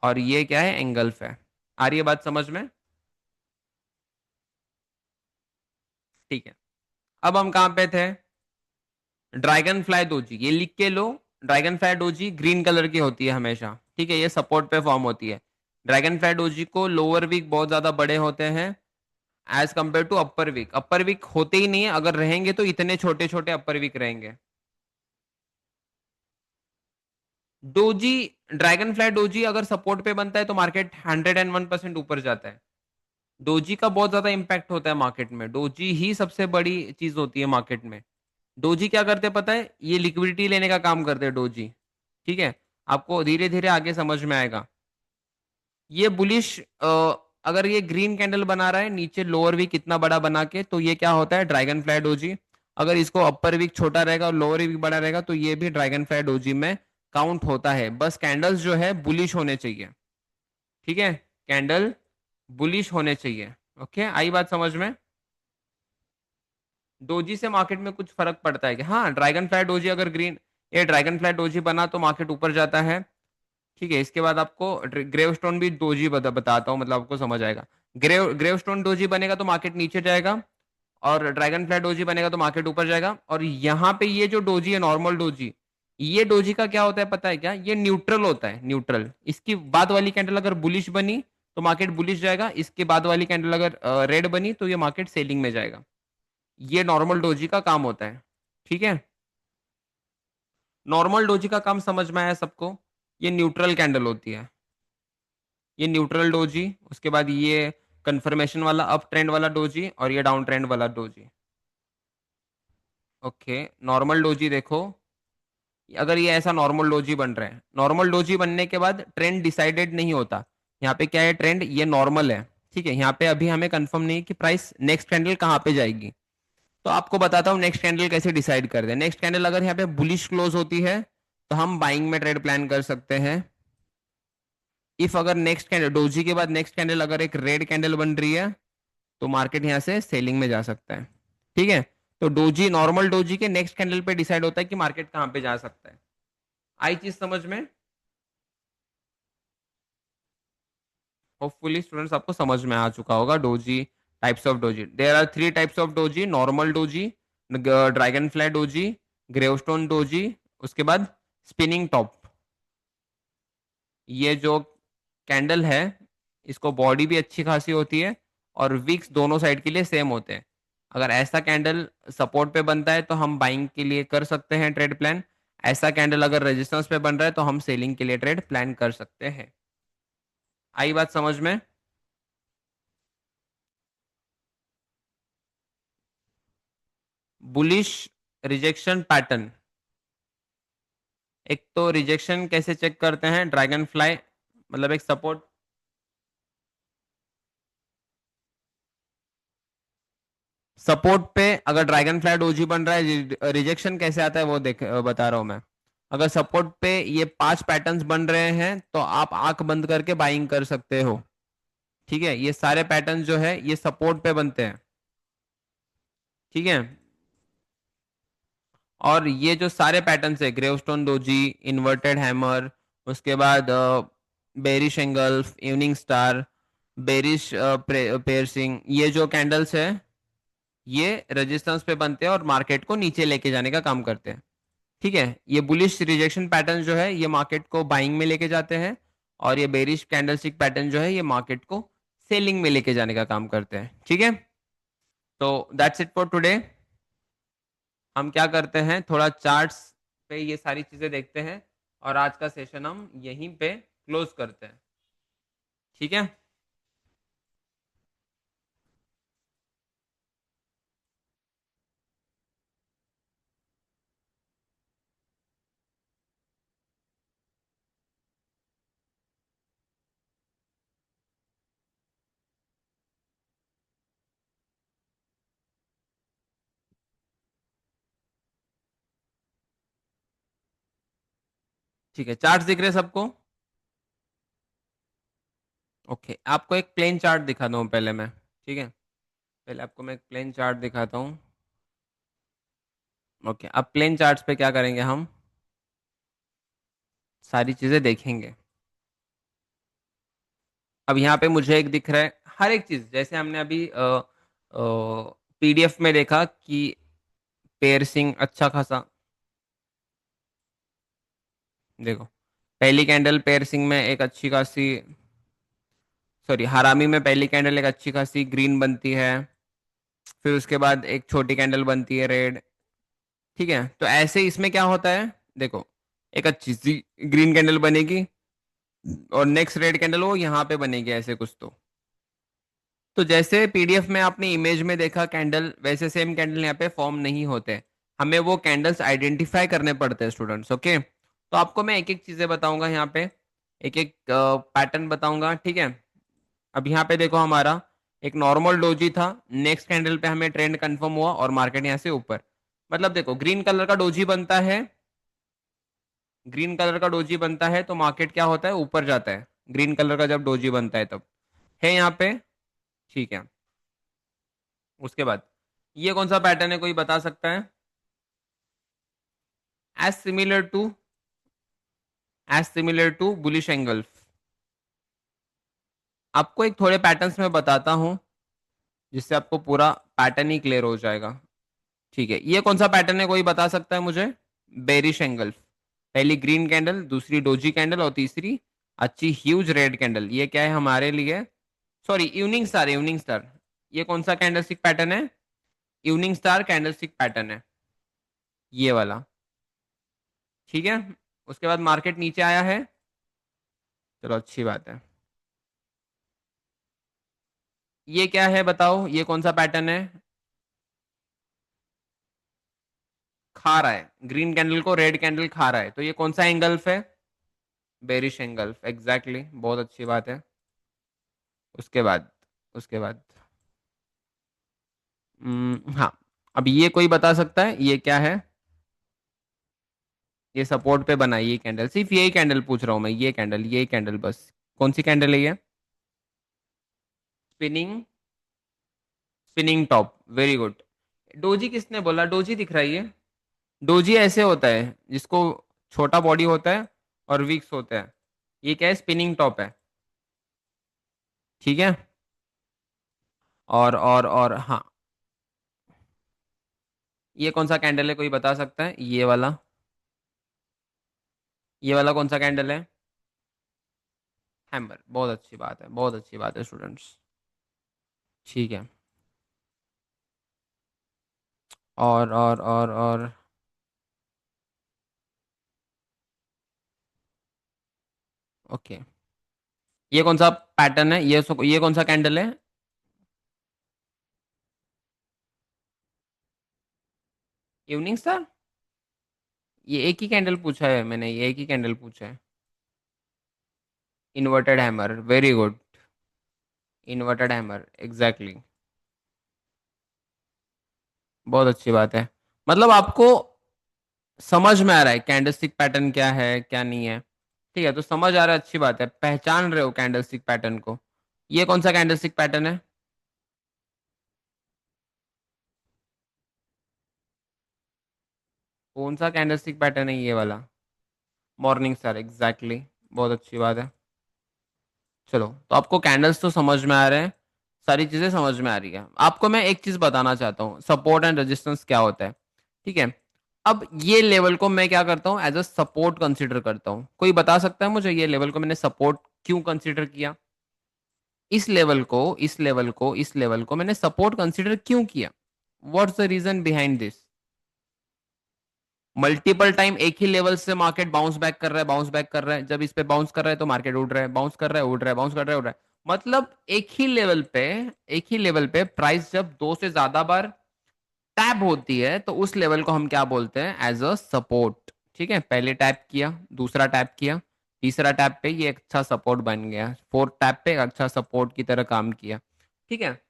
और ये क्या है? एंगल्फ है। आ रही है बात समझ में? ठीक है। अब हम कहाँ पे थे? ड्रैगन फ्लाई डोजी, ये लिख के लो। Dragonfly doji green colour की होती है हमेशा, ठीक है। ये सपोर्ट पे फॉर्म होती है। ड्रैगन फ्लाई डोजी को लोअर वीक बहुत ज्यादा बड़े होते हैं as compare to upper wick. Upper wick होते ही नहीं है, अगर रहेंगे तो इतने छोटे छोटे अपर वीक रहेंगे। डोजी, ड्रैगन फ्लाई डोजी अगर सपोर्ट पे बनता है तो मार्केट 101% ऊपर जाता है। डोजी का बहुत ज्यादा इंपैक्ट होता है मार्केट में। डोजी ही सबसे बड़ी चीज होती है मार्केट में। डोजी क्या करते हैं पता है? ये लिक्विडिटी लेने का काम करते हैं डोजी, ठीक है। आपको धीरे धीरे आगे समझ में आएगा। ये बुलिश, अगर ये ग्रीन कैंडल बना रहा है नीचे लोअर वीक कितना बड़ा बना के, तो ये क्या होता है? Dragonfly doji. अगर इसको अपर वीक छोटा रहेगा और लोअर वीक बड़ा रहेगा तो ये भी ड्रैगन फ्लाई डोजी में काउंट होता है। बस कैंडल्स जो है बुलिश होने चाहिए, ठीक है। कैंडल बुलिश होने चाहिए। ओके, आई बात समझ में? डोजी से मार्केट में कुछ फर्क पड़ता है कि हाँ, ड्रैगन फ्लाई डोजी अगर ग्रीन, ये ड्रैगन फ्लाई डोजी बना तो मार्केट ऊपर जाता है, ठीक है। इसके बाद आपको ग्रेव स्टोन भी डोजी बताता हूँ, मतलब आपको समझ आएगा। ग्रेव स्टोन डोजी बनेगा तो मार्केट नीचे जाएगा। और ड्रैगन फ्लाई डोजी बनेगा तो मार्केट ऊपर जाएगा। और यहाँ पे ये जो डोजी है, नॉर्मल डोजी, ये डोजी का क्या होता है पता है क्या? ये न्यूट्रल होता है, न्यूट्रल। इसकी बाद वाली कैंडल अगर बुलिश बनी तो मार्केट बुलिश जाएगा, इसके बाद वाली कैंडल अगर रेड बनी तो ये मार्केट सेलिंग में जाएगा। ये नॉर्मल डोजी का काम होता है। ठीक है, नॉर्मल डोजी का काम समझ में आया सबको? ये न्यूट्रल कैंडल होती है, ये न्यूट्रल डोजी, उसके बाद ये कंफर्मेशन वाला अप ट्रेंड वाला डोजी, और ये डाउन ट्रेंड वाला डोजी। ओके, नॉर्मल डोजी देखो, अगर ये ऐसा नॉर्मल डोजी बन रहा है, नॉर्मल डोजी बनने के बाद ट्रेंड डिसाइडेड नहीं होता। यहाँ पे क्या है, ट्रेंड ये नॉर्मल है। ठीक है, यहाँ पे अभी हमें कंफर्म नहीं है कि प्राइस नेक्स्ट कैंडल कहाँ पे जाएगी। तो आपको बताता हूँ नेक्स्ट कैंडल कैसे डिसाइड कर दे। नेक्स्ट कैंडल अगर यहाँ पे बुलिश क्लोज होती है तो हम बाइंग में ट्रेड प्लान कर सकते हैं। इफ अगर नेक्स्ट कैंडल डोजी के बाद नेक्स्ट कैंडल अगर एक रेड कैंडल बन रही है तो मार्केट यहाँ से सेलिंग में जा सकता है। ठीक है, तो डोजी, नॉर्मल डोजी के नेक्स्ट कैंडल पे डिसाइड होता है कि मार्केट कहाँ पे जा सकता है। आई चीज समझ में? होपफुली स्टूडेंट्स आपको समझ में आ चुका होगा doji, types of doji. There are three types of doji, normal doji, dragonfly doji, gravestone doji, उसके बाद स्पिनिंग टॉप। ये जो कैंडल है इसको बॉडी भी अच्छी खासी होती है और विक्स दोनों साइड के लिए सेम होते हैं। अगर ऐसा कैंडल सपोर्ट पे बनता है तो हम बाइंग के लिए कर सकते हैं ट्रेड प्लान। ऐसा कैंडल अगर रेजिस्टेंस पे बन रहा है तो हम सेलिंग के लिए ट्रेड प्लान कर सकते हैं। आई बात समझ में? बुलिश रिजेक्शन पैटर्न, एक तो रिजेक्शन कैसे चेक करते हैं, ड्रैगन फ्लाई मतलब एक सपोर्ट, सपोर्ट पे अगर ड्रैगन फ्लाई डोजी बन रहा है, रिजेक्शन कैसे आता है वो देख बता रहा हूं मैं। अगर सपोर्ट पे ये 5 पैटर्न्स बन रहे हैं तो आप आंख बंद करके बाइंग कर सकते हो। ठीक है, ये सारे पैटर्न्स जो है ये सपोर्ट पे बनते हैं। ठीक है, और ये जो सारे पैटर्न्स है, ग्रेवस्टोन डोजी, इन्वर्टेड हैमर, उसके बाद bearish engulf, evening star, bearish piercing, ये जो कैंडल्स है ये रेजिस्टेंस पे बनते हैं और मार्केट को नीचे लेके जाने का काम करते हैं। ठीक है, ये बुलिश रिजेक्शन पैटर्न जो है ये मार्केट को बाइंग में लेके जाते हैं, और ये बेरिश कैंडलस्टिक पैटर्न जो है ये मार्केट को सेलिंग में लेके जाने का काम करते हैं। ठीक है, तो दैट्स इट फॉर टुडे। हम क्या करते हैं, थोड़ा चार्ट्स पे ये सारी चीजें देखते हैं और आज का सेशन हम यहीं पे क्लोज करते हैं। ठीक है, ठीक है, चार्ट्स दिख रहे हैं सबको? ओके, आपको एक प्लेन चार्ट दिखाता हूँ पहले मैं। ठीक है, पहले आपको मैं एक प्लेन चार्ट दिखाता हूँ। ओके, अब प्लेन चार्ट्स पे क्या करेंगे, हम सारी चीजें देखेंगे। अब यहाँ पे मुझे एक दिख रहा है, हर एक चीज जैसे हमने अभी पीडीएफ में देखा कि पेयरसिंग अच्छा खासा, देखो पहली कैंडल पेयरसिंग में एक अच्छी खासी, सॉरी हरामी में पहली कैंडल एक अच्छी खासी ग्रीन बनती है, फिर उसके बाद एक छोटी कैंडल बनती है रेड। ठीक है, तो ऐसे इसमें क्या होता है, देखो एक अच्छी सी ग्रीन कैंडल बनेगी और नेक्स्ट रेड कैंडल वो यहाँ पे बनेगी, ऐसे कुछ। तो जैसे पीडीएफ में आपने इमेज में देखा कैंडल, वैसे सेम कैंडल यहाँ पे फॉर्म नहीं होते। हमें वो कैंडल्स आइडेंटिफाई करने पड़ते हैं स्टूडेंट्स। ओके, तो आपको मैं एक एक चीजें बताऊंगा यहाँ पे, एक एक पैटर्न बताऊंगा। ठीक है, अब यहाँ पे देखो हमारा एक नॉर्मल डोजी था, नेक्स्ट कैंडल पे हमें ट्रेंड कंफर्म हुआ और मार्केट यहाँ से ऊपर, मतलब देखो ग्रीन कलर का डोजी बनता है, ग्रीन कलर का डोजी बनता है तो मार्केट क्या होता है, ऊपर जाता है। ग्रीन कलर का जब डोजी बनता है तब, है यहाँ पे। ठीक है, उसके बाद ये कौन सा पैटर्न है, कोई बता सकता है? As similar to, as similar to bullish engulf. आपको एक थोड़े पैटर्न्स में बताता हूं जिससे आपको पूरा पैटर्न ही क्लियर हो जाएगा। ठीक है, ये कौन सा पैटर्न है, कोई बता सकता है मुझे? Bearish angle. पहली ग्रीन कैंडल, दूसरी डोजी कैंडल, और तीसरी अच्छी ह्यूज रेड कैंडल। ये क्या है हमारे लिए? Sorry, evening star, evening star. ये कौन सा कैंडलस्टिक पैटर्न है? इवनिंग स्टार कैंडलस्टिक पैटर्न है, ये वाला। ठीक है, उसके बाद मार्केट नीचे आया है। चलो, अच्छी बात है। ये क्या है बताओ, ये कौन सा पैटर्न है? खा रहा है, ग्रीन कैंडल को रेड कैंडल खा रहा है, तो ये कौन सा एंगल्फ है? बेरिश एंगल्फ, एग्जैक्टली, बहुत अच्छी बात है। उसके बाद, उसके बाद हाँ, अब ये कोई बता सकता है ये क्या है? ये सपोर्ट पे बनाई ये कैंडल, सिर्फ यही कैंडल पूछ रहा हूं मैं, ये कैंडल, ये कैंडल बस। कौन सी कैंडल है ये? Spinning, spinning top, very good. Doji किसने बोला? डोजी दिख रहा है ये? डोजी ऐसे होता है जिसको छोटा बॉडी होता है और वीक्स होता है। ये क्या है? स्पिनिंग टॉप है। ठीक है, और हाँ, ये कौन सा कैंडल है, कोई बता सकता है? ये वाला, ये वाला कौन सा कैंडल है? हैमर, बहुत अच्छी बात है, बहुत अच्छी बात है स्टूडेंट्स। ठीक है, और ओके, ये कौन सा पैटर्न है? ये कौन सा कैंडल है? Evening star. ये एक ही कैंडल पूछा है मैंने, ये एक ही कैंडल पूछा है। Inverted hammer, very good. Inverted hammer, exactly, बहुत अच्छी बात है। मतलब आपको समझ में आ रहा है कैंडलस्टिक पैटर्न क्या है क्या नहीं है। ठीक है, तो समझ आ रहा है, अच्छी बात है, पहचान रहे हो कैंडलस्टिक पैटर्न को। ये कौन सा कैंडलस्टिक पैटर्न है? कौन सा कैंडलस्टिक पैटर्न है ये वाला? मॉर्निंग स्टार, एग्जैक्टली, बहुत अच्छी बात है। चलो, तो आपको कैंडल्स तो समझ में आ रहे हैं, सारी चीजें समझ में आ रही है। आपको मैं एक चीज बताना चाहता हूँ, सपोर्ट एंड रेजिस्टेंस क्या होता है। ठीक है, अब ये लेवल को मैं क्या करता हूँ, एज अ सपोर्ट कंसीडर करता हूँ। कोई बता सकता है मुझे ये लेवल को मैंने सपोर्ट क्यों कंसीडर किया? इस लेवल को, इस लेवल को मैंने सपोर्ट कंसीडर क्यों किया? What's the reason behind this? Multiple time एक ही लेवल से मार्केट बाउंस बैक कर रहा है, बाउंस बैक कर रहा है, जब इस पे बाउंस कर रहा है तो मार्केट उड़ रहा है, बाउंस कर रहा है, उड़ रहा है, बाउंस कर रहा है, उड़ रहा है। मतलब एक ही लेवल पे प्राइस जब दो से ज्यादा बार टैप होती है तो उस लेवल को हम क्या बोलते हैं? As a support. ठीक है, पहले टैप किया, दूसरा टैप किया, तीसरा टैप पे ये एक अच्छा सपोर्ट बन गया, फोर्थ टैप पे एक अच्छा सपोर्ट की तरह काम किया। ठीक है,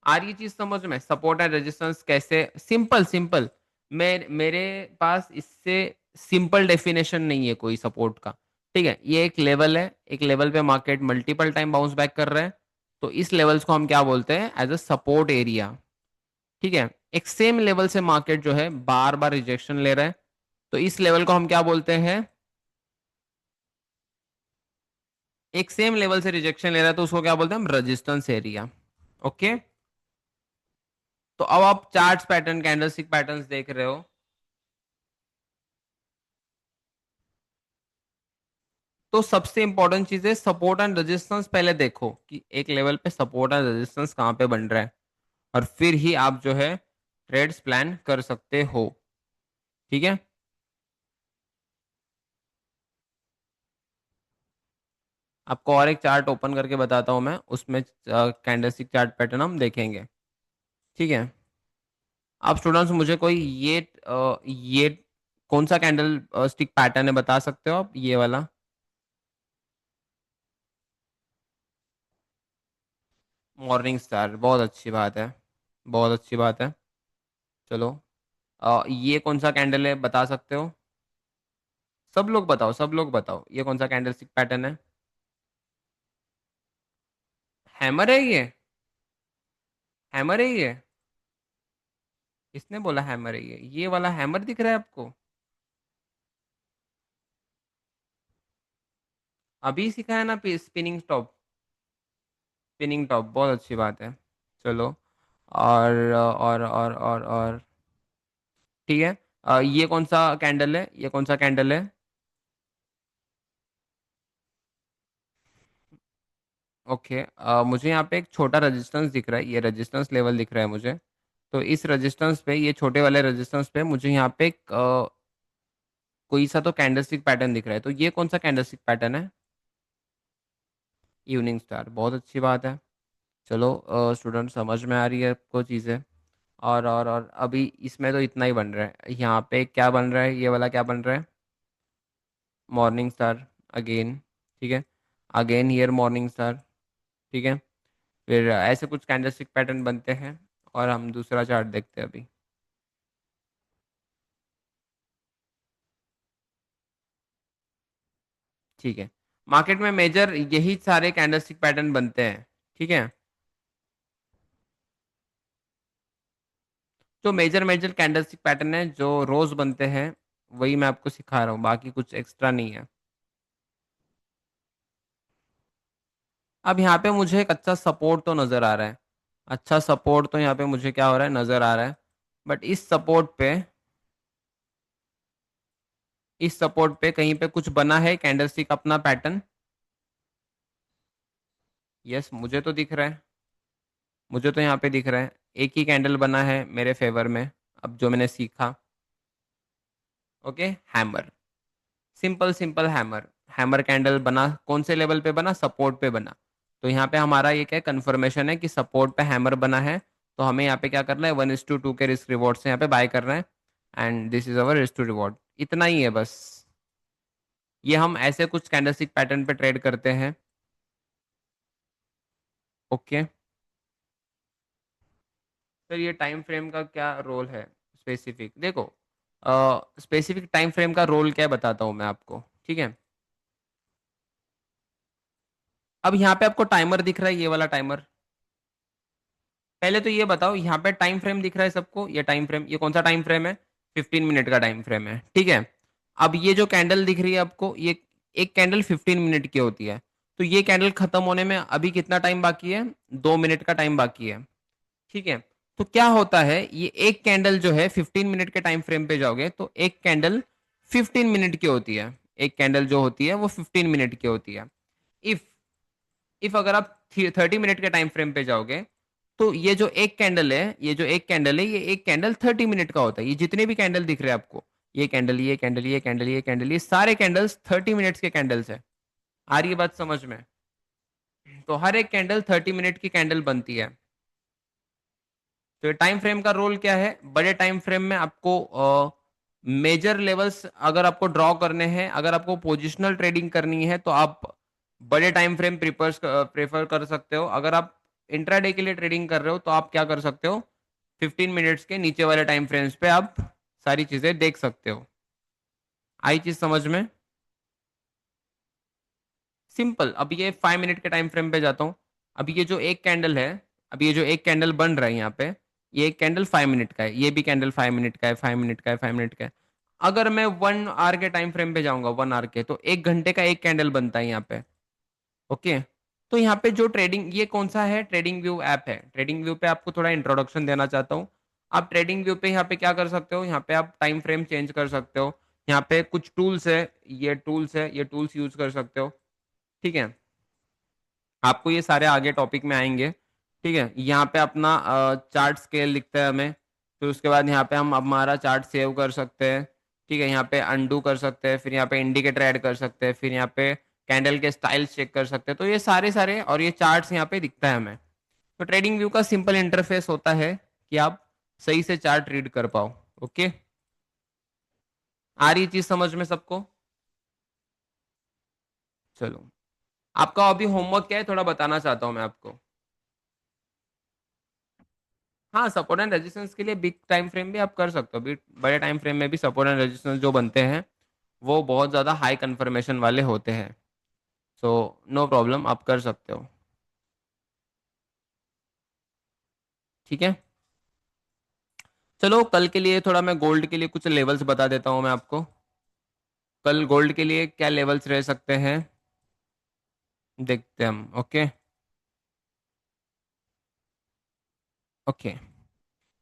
आ रही चीज समझ में? सपोर्ट एंड रेजिस्टेंस कैसे, सिंपल सिंपल। मेरे पास इससे सिंपल डेफिनेशन नहीं है कोई सपोर्ट का। ठीक है, ये एक लेवल है, एक लेवल पे market multiple time bounce back कर रहा है, तो इस लेवल्स को हम क्या बोलते हैं? As a support area. ठीक है, एक सेम लेवल से मार्केट जो है बार बार रिजेक्शन ले रहा है, तो इस लेवल को हम क्या बोलते हैं? एक सेम लेवल से रिजेक्शन ले रहा है तो उसको क्या बोलते हैं हम? Resistance area. ओके, तो अब आप चार्ट्स पैटर्न, कैंडलस्टिक पैटर्न्स देख रहे हो, तो सबसे इंपॉर्टेंट चीज है सपोर्ट एंड रेजिस्टेंस। पहले देखो कि एक लेवल पे सपोर्ट एंड रेजिस्टेंस कहाँ पे बन रहा है, और फिर ही आप जो है ट्रेड्स प्लान कर सकते हो। ठीक है, आपको और एक चार्ट ओपन करके बताता हूं मैं, उसमें कैंडलस्टिक चार्ट पैटर्न हम देखेंगे। ठीक है, आप स्टूडेंट्स मुझे कोई ये कौन सा कैंडल स्टिक पैटर्न है बता सकते हो आप? ये वाला मॉर्निंग स्टार, बहुत अच्छी बात है, बहुत अच्छी बात है। चलो, ये कौन सा कैंडल है बता सकते हो? सब लोग बताओ, सब लोग बताओ, ये कौन सा कैंडल स्टिक पैटर्न है? हैमर है ये? हैमर है ये? किसने बोला हैमर है ये वाला हैमर दिख रहा है आपको? अभी सिखाया ना स्पिनिंग टॉप। स्पिनिंग टॉप, बहुत अच्छी बात है। चलो, और ठीक है। ये कौन सा कैंडल है, ये कौन सा कैंडल है? ओके, मुझे यहाँ पे एक छोटा रेजिस्टेंस दिख रहा है, ये रेजिस्टेंस लेवल दिख रहा है मुझे। तो इस रेजिस्टेंस पे, ये छोटे वाले रेजिस्टेंस पे मुझे यहाँ पे एक कोई सा तो कैंडलस्टिक पैटर्न दिख रहा है। तो ये कौन सा कैंडलस्टिक पैटर्न है? इवनिंग स्टार, बहुत अच्छी बात है। चलो स्टूडेंट, समझ में आ रही है आपको चीज़ें। और अभी इसमें तो इतना ही बन रहा है। यहाँ पे क्या बन रहा है, ये वाला क्या बन रहा है? मॉर्निंग स्टार अगेन, ठीक है। अगेन हियर मॉर्निंग स्टार, ठीक है। फिर ऐसे कुछ कैंडलस्टिक पैटर्न बनते हैं। और हम दूसरा चार्ट देखते हैं अभी। ठीक है, मार्केट में मेजर यही सारे कैंडलस्टिक पैटर्न बनते हैं, ठीक है। जो मेजर मेजर कैंडलस्टिक पैटर्न है जो रोज बनते हैं, वही मैं आपको सिखा रहा हूँ, बाकी कुछ एक्स्ट्रा नहीं है। अब यहाँ पे मुझे एक अच्छा सपोर्ट तो नजर आ रहा है। अच्छा सपोर्ट तो यहाँ पे मुझे क्या हो रहा है, नजर आ रहा है। बट इस सपोर्ट पे कहीं पे कुछ बना है कैंडलस्टिक अपना पैटर्न? यस, मुझे तो दिख रहा है। मुझे तो यहाँ पे दिख रहा है, एक ही कैंडल बना है मेरे फेवर में। अब जो मैंने सीखा, okay, hammer, simple simple hammer. Hammer candle बना, कौन से लेवल पे बना? सपोर्ट पे बना। तो यहाँ पे हमारा ये क्या कंफर्मेशन है कि सपोर्ट पे हैमर बना है। तो हमें यहाँ पे क्या करना है, 1:2 के रिस्क रिवॉर्ड से यहाँ पे बाय करना है। And this is our risk to reward, इतना ही है बस। ये हम ऐसे कुछ कैंडलस्टिक पैटर्न पे ट्रेड करते हैं। ओके, सर ये टाइम फ्रेम का क्या रोल है? स्पेसिफिक देखो, स्पेसिफिक टाइम फ्रेम का रोल क्या है बताता हूँ मैं आपको, ठीक है। अब यहाँ पे आपको टाइमर दिख रहा है, ये वाला टाइमर। पहले तो ये बताओ, यहाँ पे टाइम फ्रेम दिख रहा है सबको, ये टाइम फ्रेम, ये कौन सा टाइम फ्रेम है? 15 मिनट का टाइम फ्रेम है, ठीक है। अब ये जो कैंडल दिख रही है आपको, ये एक कैंडल 15 मिनट की होती है। तो ये कैंडल खत्म होने में अभी कितना टाइम बाकी है? 2 मिनट का टाइम बाकी है, ठीक है। तो क्या होता है, ये एक कैंडल जो है 15 मिनट के टाइम फ्रेम पे जाओगे तो एक कैंडल 15 मिनट की होती है। एक कैंडल जो होती है वो 15 मिनट की होती है। इफ इफ अगर आप 30 मिनट के टाइम फ्रेम पे जाओगे, तो ये एक कैंडल 30 मिनट का होता है। ये जितने भी कैंडल दिख रहे हैं आपको, ये कैंडल, ये कैंडल, ये कैंडल, ये कैंडल, ये सारे कैंडल्स 30 मिनट्स के कैंडल्स है। आ रही है बात समझ में? तो हर एक कैंडल 30 मिनट की कैंडल बनती है। तो टाइम फ्रेम का रोल क्या है? बड़े टाइम फ्रेम में आपको मेजर लेवल्स अगर आपको ड्रॉ करने हैं, अगर आपको पोजिशनल ट्रेडिंग करनी है, तो आप बड़े टाइम फ्रेम प्रेफर कर सकते हो। अगर आप इंट्राडे के लिए ट्रेडिंग कर रहे हो तो आप क्या कर सकते हो, 15 मिनट्स के नीचे वाले टाइम फ्रेम्स पे आप सारी चीजें देख सकते हो। आई चीज समझ में? सिंपल। अब ये 5 मिनट के टाइम फ्रेम पे जाता हूँ। अब ये जो एक कैंडल है, अब ये जो एक कैंडल बन रहा है यहाँ पे, ये एक कैंडल 5 मिनट का है, ये भी कैंडल 5 मिनट का है, 5 मिनट का है, 5 मिनट का है। अगर मैं 1 आवर के टाइम फ्रेम पे जाऊंगा, 1 आवर के, तो 1 घंटे का एक कैंडल बनता है यहाँ पे। ओके। तो यहाँ पे जो ट्रेडिंग, ये कौन सा है? ट्रेडिंग व्यू ऐप है। ट्रेडिंग व्यू पे आपको थोड़ा इंट्रोडक्शन देना चाहता हूँ। आप ट्रेडिंग व्यू पे यहाँ पे क्या कर सकते हो, यहाँ पे आप टाइम फ्रेम चेंज कर सकते हो। यहाँ पे कुछ टूल्स है, ये टूल्स यूज कर सकते हो, ठीक है। आपको ये सारे आगे टॉपिक में आएंगे, ठीक है। यहाँ पे अपना चार्ट स्केल दिखता है हमें। फिर उसके बाद यहाँ पे हम हमारा चार्ट सेव कर सकते हैं, ठीक है। यहाँ पे अंडू कर सकते हैं, फिर यहाँ पे इंडिकेटर ऐड कर सकते हैं, फिर यहाँ पे कैंडल के स्टाइल्स चेक कर सकते हैं। तो ये सारे सारे और ये चार्ट्स यहाँ पे दिखता है हमें। तो ट्रेडिंग व्यू का सिंपल इंटरफेस होता है कि आप सही से चार्ट रीड कर पाओ। ओके, आ रही चीज समझ में सबको? चलो, आपका अभी होमवर्क क्या है थोड़ा बताना चाहता हूँ मैं आपको। हाँ, सपोर्ट एंड रेजिस्टेंस के लिए बिग टाइम फ्रेम भी आप कर सकते हो। बड़े टाइम फ्रेम में भी सपोर्ट एंड रेजिस्टेंस जो बनते हैं वो बहुत ज़्यादा हाई कन्फर्मेशन वाले होते हैं। सो नो प्रॉब्लम, आप कर सकते हो, ठीक है। चलो, कल के लिए थोड़ा मैं गोल्ड के लिए कुछ लेवल्स बता देता हूँ मैं आपको। कल गोल्ड के लिए क्या लेवल्स रह सकते हैं, देखते हैं हम। ओके, ओके,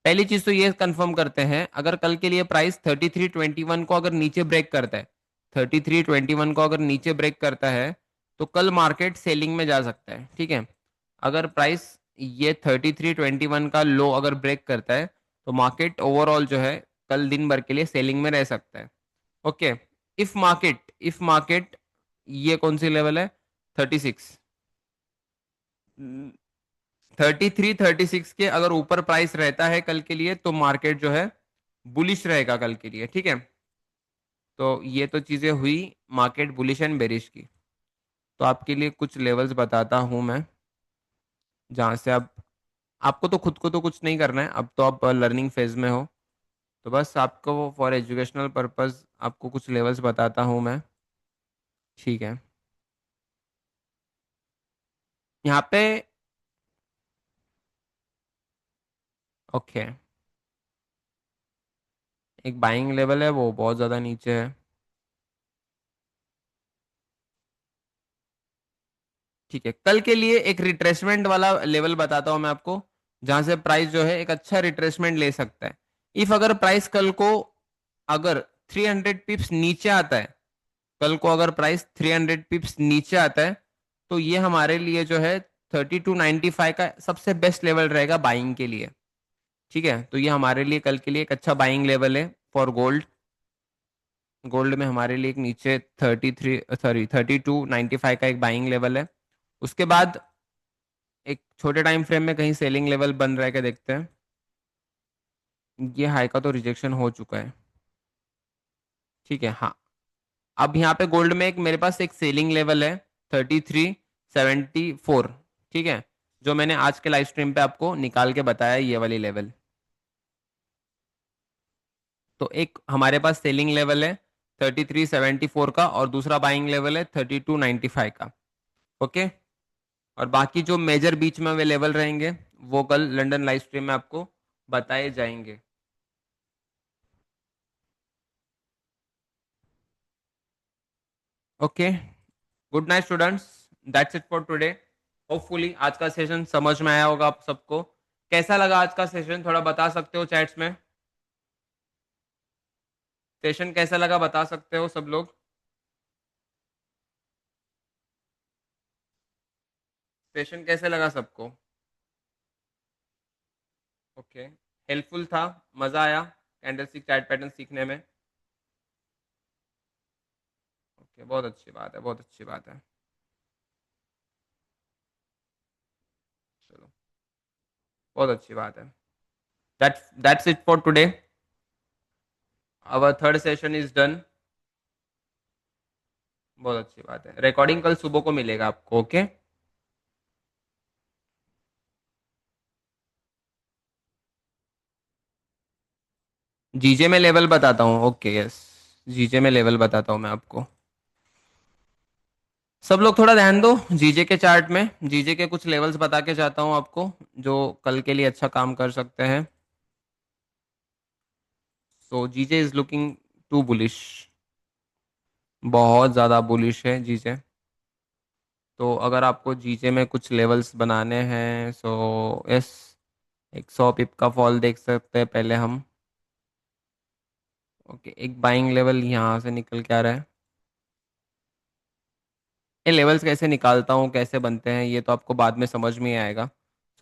पहली चीज तो ये कंफर्म करते हैं, अगर कल के लिए प्राइस 33.21 को अगर नीचे ब्रेक करता है, 33.21 को अगर नीचे ब्रेक करता है, तो कल मार्केट सेलिंग में जा सकता है। ठीक है, अगर प्राइस ये 33.21 का लो अगर ब्रेक करता है, तो मार्केट ओवरऑल जो है कल दिन भर के लिए सेलिंग में रह सकता है। ओके, इफ मार्केट ये कौन सी लेवल है, 36, 33-36 के अगर ऊपर प्राइस रहता है कल के लिए, तो मार्केट जो है बुलिश रहेगा कल के लिए। ठीक है, तो ये तो चीजें हुई मार्केट बुलिश एंड बेरिश की। तो आपके लिए कुछ लेवल्स बताता हूं मैं, जहां से आप, आपको तो खुद को तो कुछ नहीं करना है, अब तो आप लर्निंग फेज में हो, तो बस आपको फॉर एजुकेशनल पर्पस आपको कुछ लेवल्स बताता हूं मैं। ठीक है, यहाँ पे, ओके, एक बाइंग लेवल है वो बहुत ज़्यादा नीचे है। ठीक है, कल के लिए एक रिट्रेसमेंट वाला लेवल बताता हूँ मैं आपको, जहां से प्राइस जो है एक अच्छा रिट्रेसमेंट ले सकता है। इफ अगर प्राइस कल को अगर 300 पिप्स नीचे आता है, कल को अगर प्राइस 300 पिप्स नीचे आता है, तो ये हमारे लिए जो है 32.95 का सबसे बेस्ट लेवल रहेगा बाइंग के लिए। ठीक है, तो ये हमारे लिए कल के लिए एक अच्छा बाइंग लेवल है फॉर गोल्ड। गोल्ड में हमारे लिए एक नीचे 32.95 का एक बाइंग लेवल है। उसके बाद एक छोटे टाइम फ्रेम में कहीं सेलिंग लेवल बन रहा है क्या, देखते हैं। ये हाई का तो रिजेक्शन हो चुका है। ठीक है, हाँ, अब यहाँ पे गोल्ड में एक मेरे पास एक सेलिंग लेवल है 33.74। ठीक है, जो मैंने आज के लाइव स्ट्रीम पे आपको निकाल के बताया, ये वाली लेवल। तो एक हमारे पास सेलिंग लेवल है 33.74 का, और दूसरा बाइंग लेवल है 32.95 का। ओके, और बाकी जो मेजर बीच में अवेलेबल रहेंगे, वो कल लंदन लाइव स्ट्रीम में आपको बताए जाएंगे। Okay, good night students, that's it for today. Hopefully आज का सेशन समझ में आया होगा आप सबको। कैसा लगा आज का सेशन, थोड़ा बता सकते हो चैट्स में। सेशन कैसा लगा बता सकते हो सब लोग। सेशन कैसे लगा सबको। ओके, हेल्पफुल था, मजा आया कैंडल स्टिक चार्ट पैटर्न सीखने में। ओके, बहुत अच्छी बात है, बहुत अच्छी बात है। चलो, बहुत अच्छी बात है। That's it for today, our third session is done. बहुत अच्छी बात है, रिकॉर्डिंग कल सुबह को मिलेगा आपको। ओके, जीजे में लेवल बताता हूँ। ओके, यस, जीजे में लेवल बताता हूँ मैं आपको। सब लोग थोड़ा ध्यान दो जीजे के चार्ट में, जीजे के कुछ लेवल्स बता के जाता हूँ आपको, जो कल के लिए अच्छा काम कर सकते हैं। सो जीजे इज लुकिंग टू बुलिश, बहुत ज़्यादा बुलिश है जीजे। तो अगर आपको जीजे में कुछ लेवल्स बनाने हैं, सो यस, एक 100 पिप का फॉल देख सकते हैं पहले हम। ओके, एक बाइंग लेवल यहाँ से निकल के आ रहा है। ये लेवल्स कैसे निकालता हूँ, कैसे बनते हैं, ये तो आपको बाद में समझ में ही आएगा।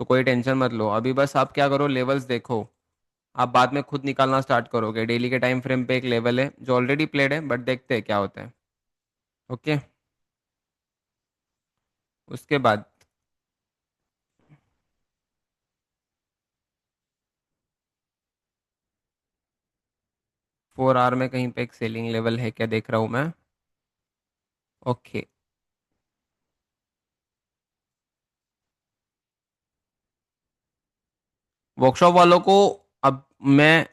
सो कोई टेंशन मत लो, अभी बस आप क्या करो, लेवल्स देखो। आप बाद में खुद निकालना स्टार्ट करोगे। डेली के टाइम फ्रेम पे एक लेवल है जो ऑलरेडी प्लेड है, बट देखते हैं क्या होता है। ओके, उसके बाद 4 आवर में कहीं पे एक सेलिंग लेवल है क्या, देख रहा हूँ मैं। ओके, वर्कशॉप वालों को अब मैं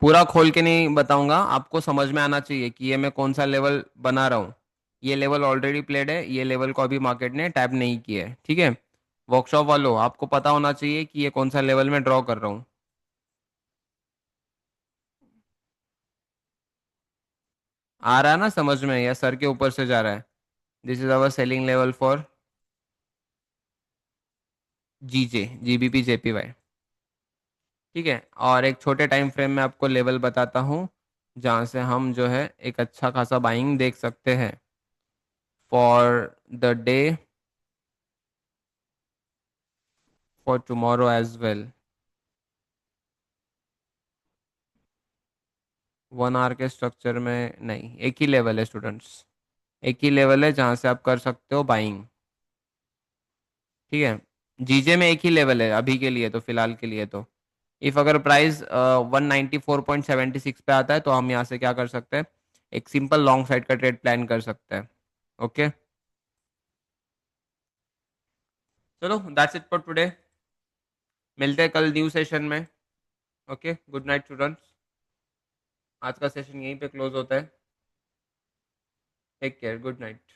पूरा खोल के नहीं बताऊंगा, आपको समझ में आना चाहिए कि ये मैं कौन सा लेवल बना रहा हूँ। ये लेवल ऑलरेडी प्लेड है, ये लेवल को अभी मार्केट ने टैप नहीं किया है। ठीक है, वर्कशॉप वालों आपको पता होना चाहिए कि ये कौन सा लेवल मैं ड्रॉ कर रहा हूँ। आ रहा है ना समझ में, या सर के ऊपर से जा रहा है। This is our selling level for GJ, GBP, JPY. ठीक है, और एक छोटे टाइम फ्रेम में आपको लेवल बताता हूँ जहाँ से हम जो है एक अच्छा खासा बाइंग देख सकते हैं for the day, for tomorrow as well. 1 hour के स्ट्रक्चर में नहीं, एक ही लेवल है स्टूडेंट्स, एक ही लेवल है जहाँ से आप कर सकते हो बाइंग। ठीक है, जीजे में एक ही लेवल है अभी के लिए, तो फिलहाल के लिए तो इफ अगर प्राइस 194.76 पे आता है तो हम यहाँ से क्या कर सकते हैं, एक सिंपल लॉन्ग साइड का ट्रेड प्लान कर सकते हैं। ओके, चलो दैट्स इट फॉर टुडे, मिलते हैं कल न्यू सेशन में। ओके, गुड नाइट स्टूडेंट्स, आज का सेशन यहीं पे क्लोज होता है। Take care, good night.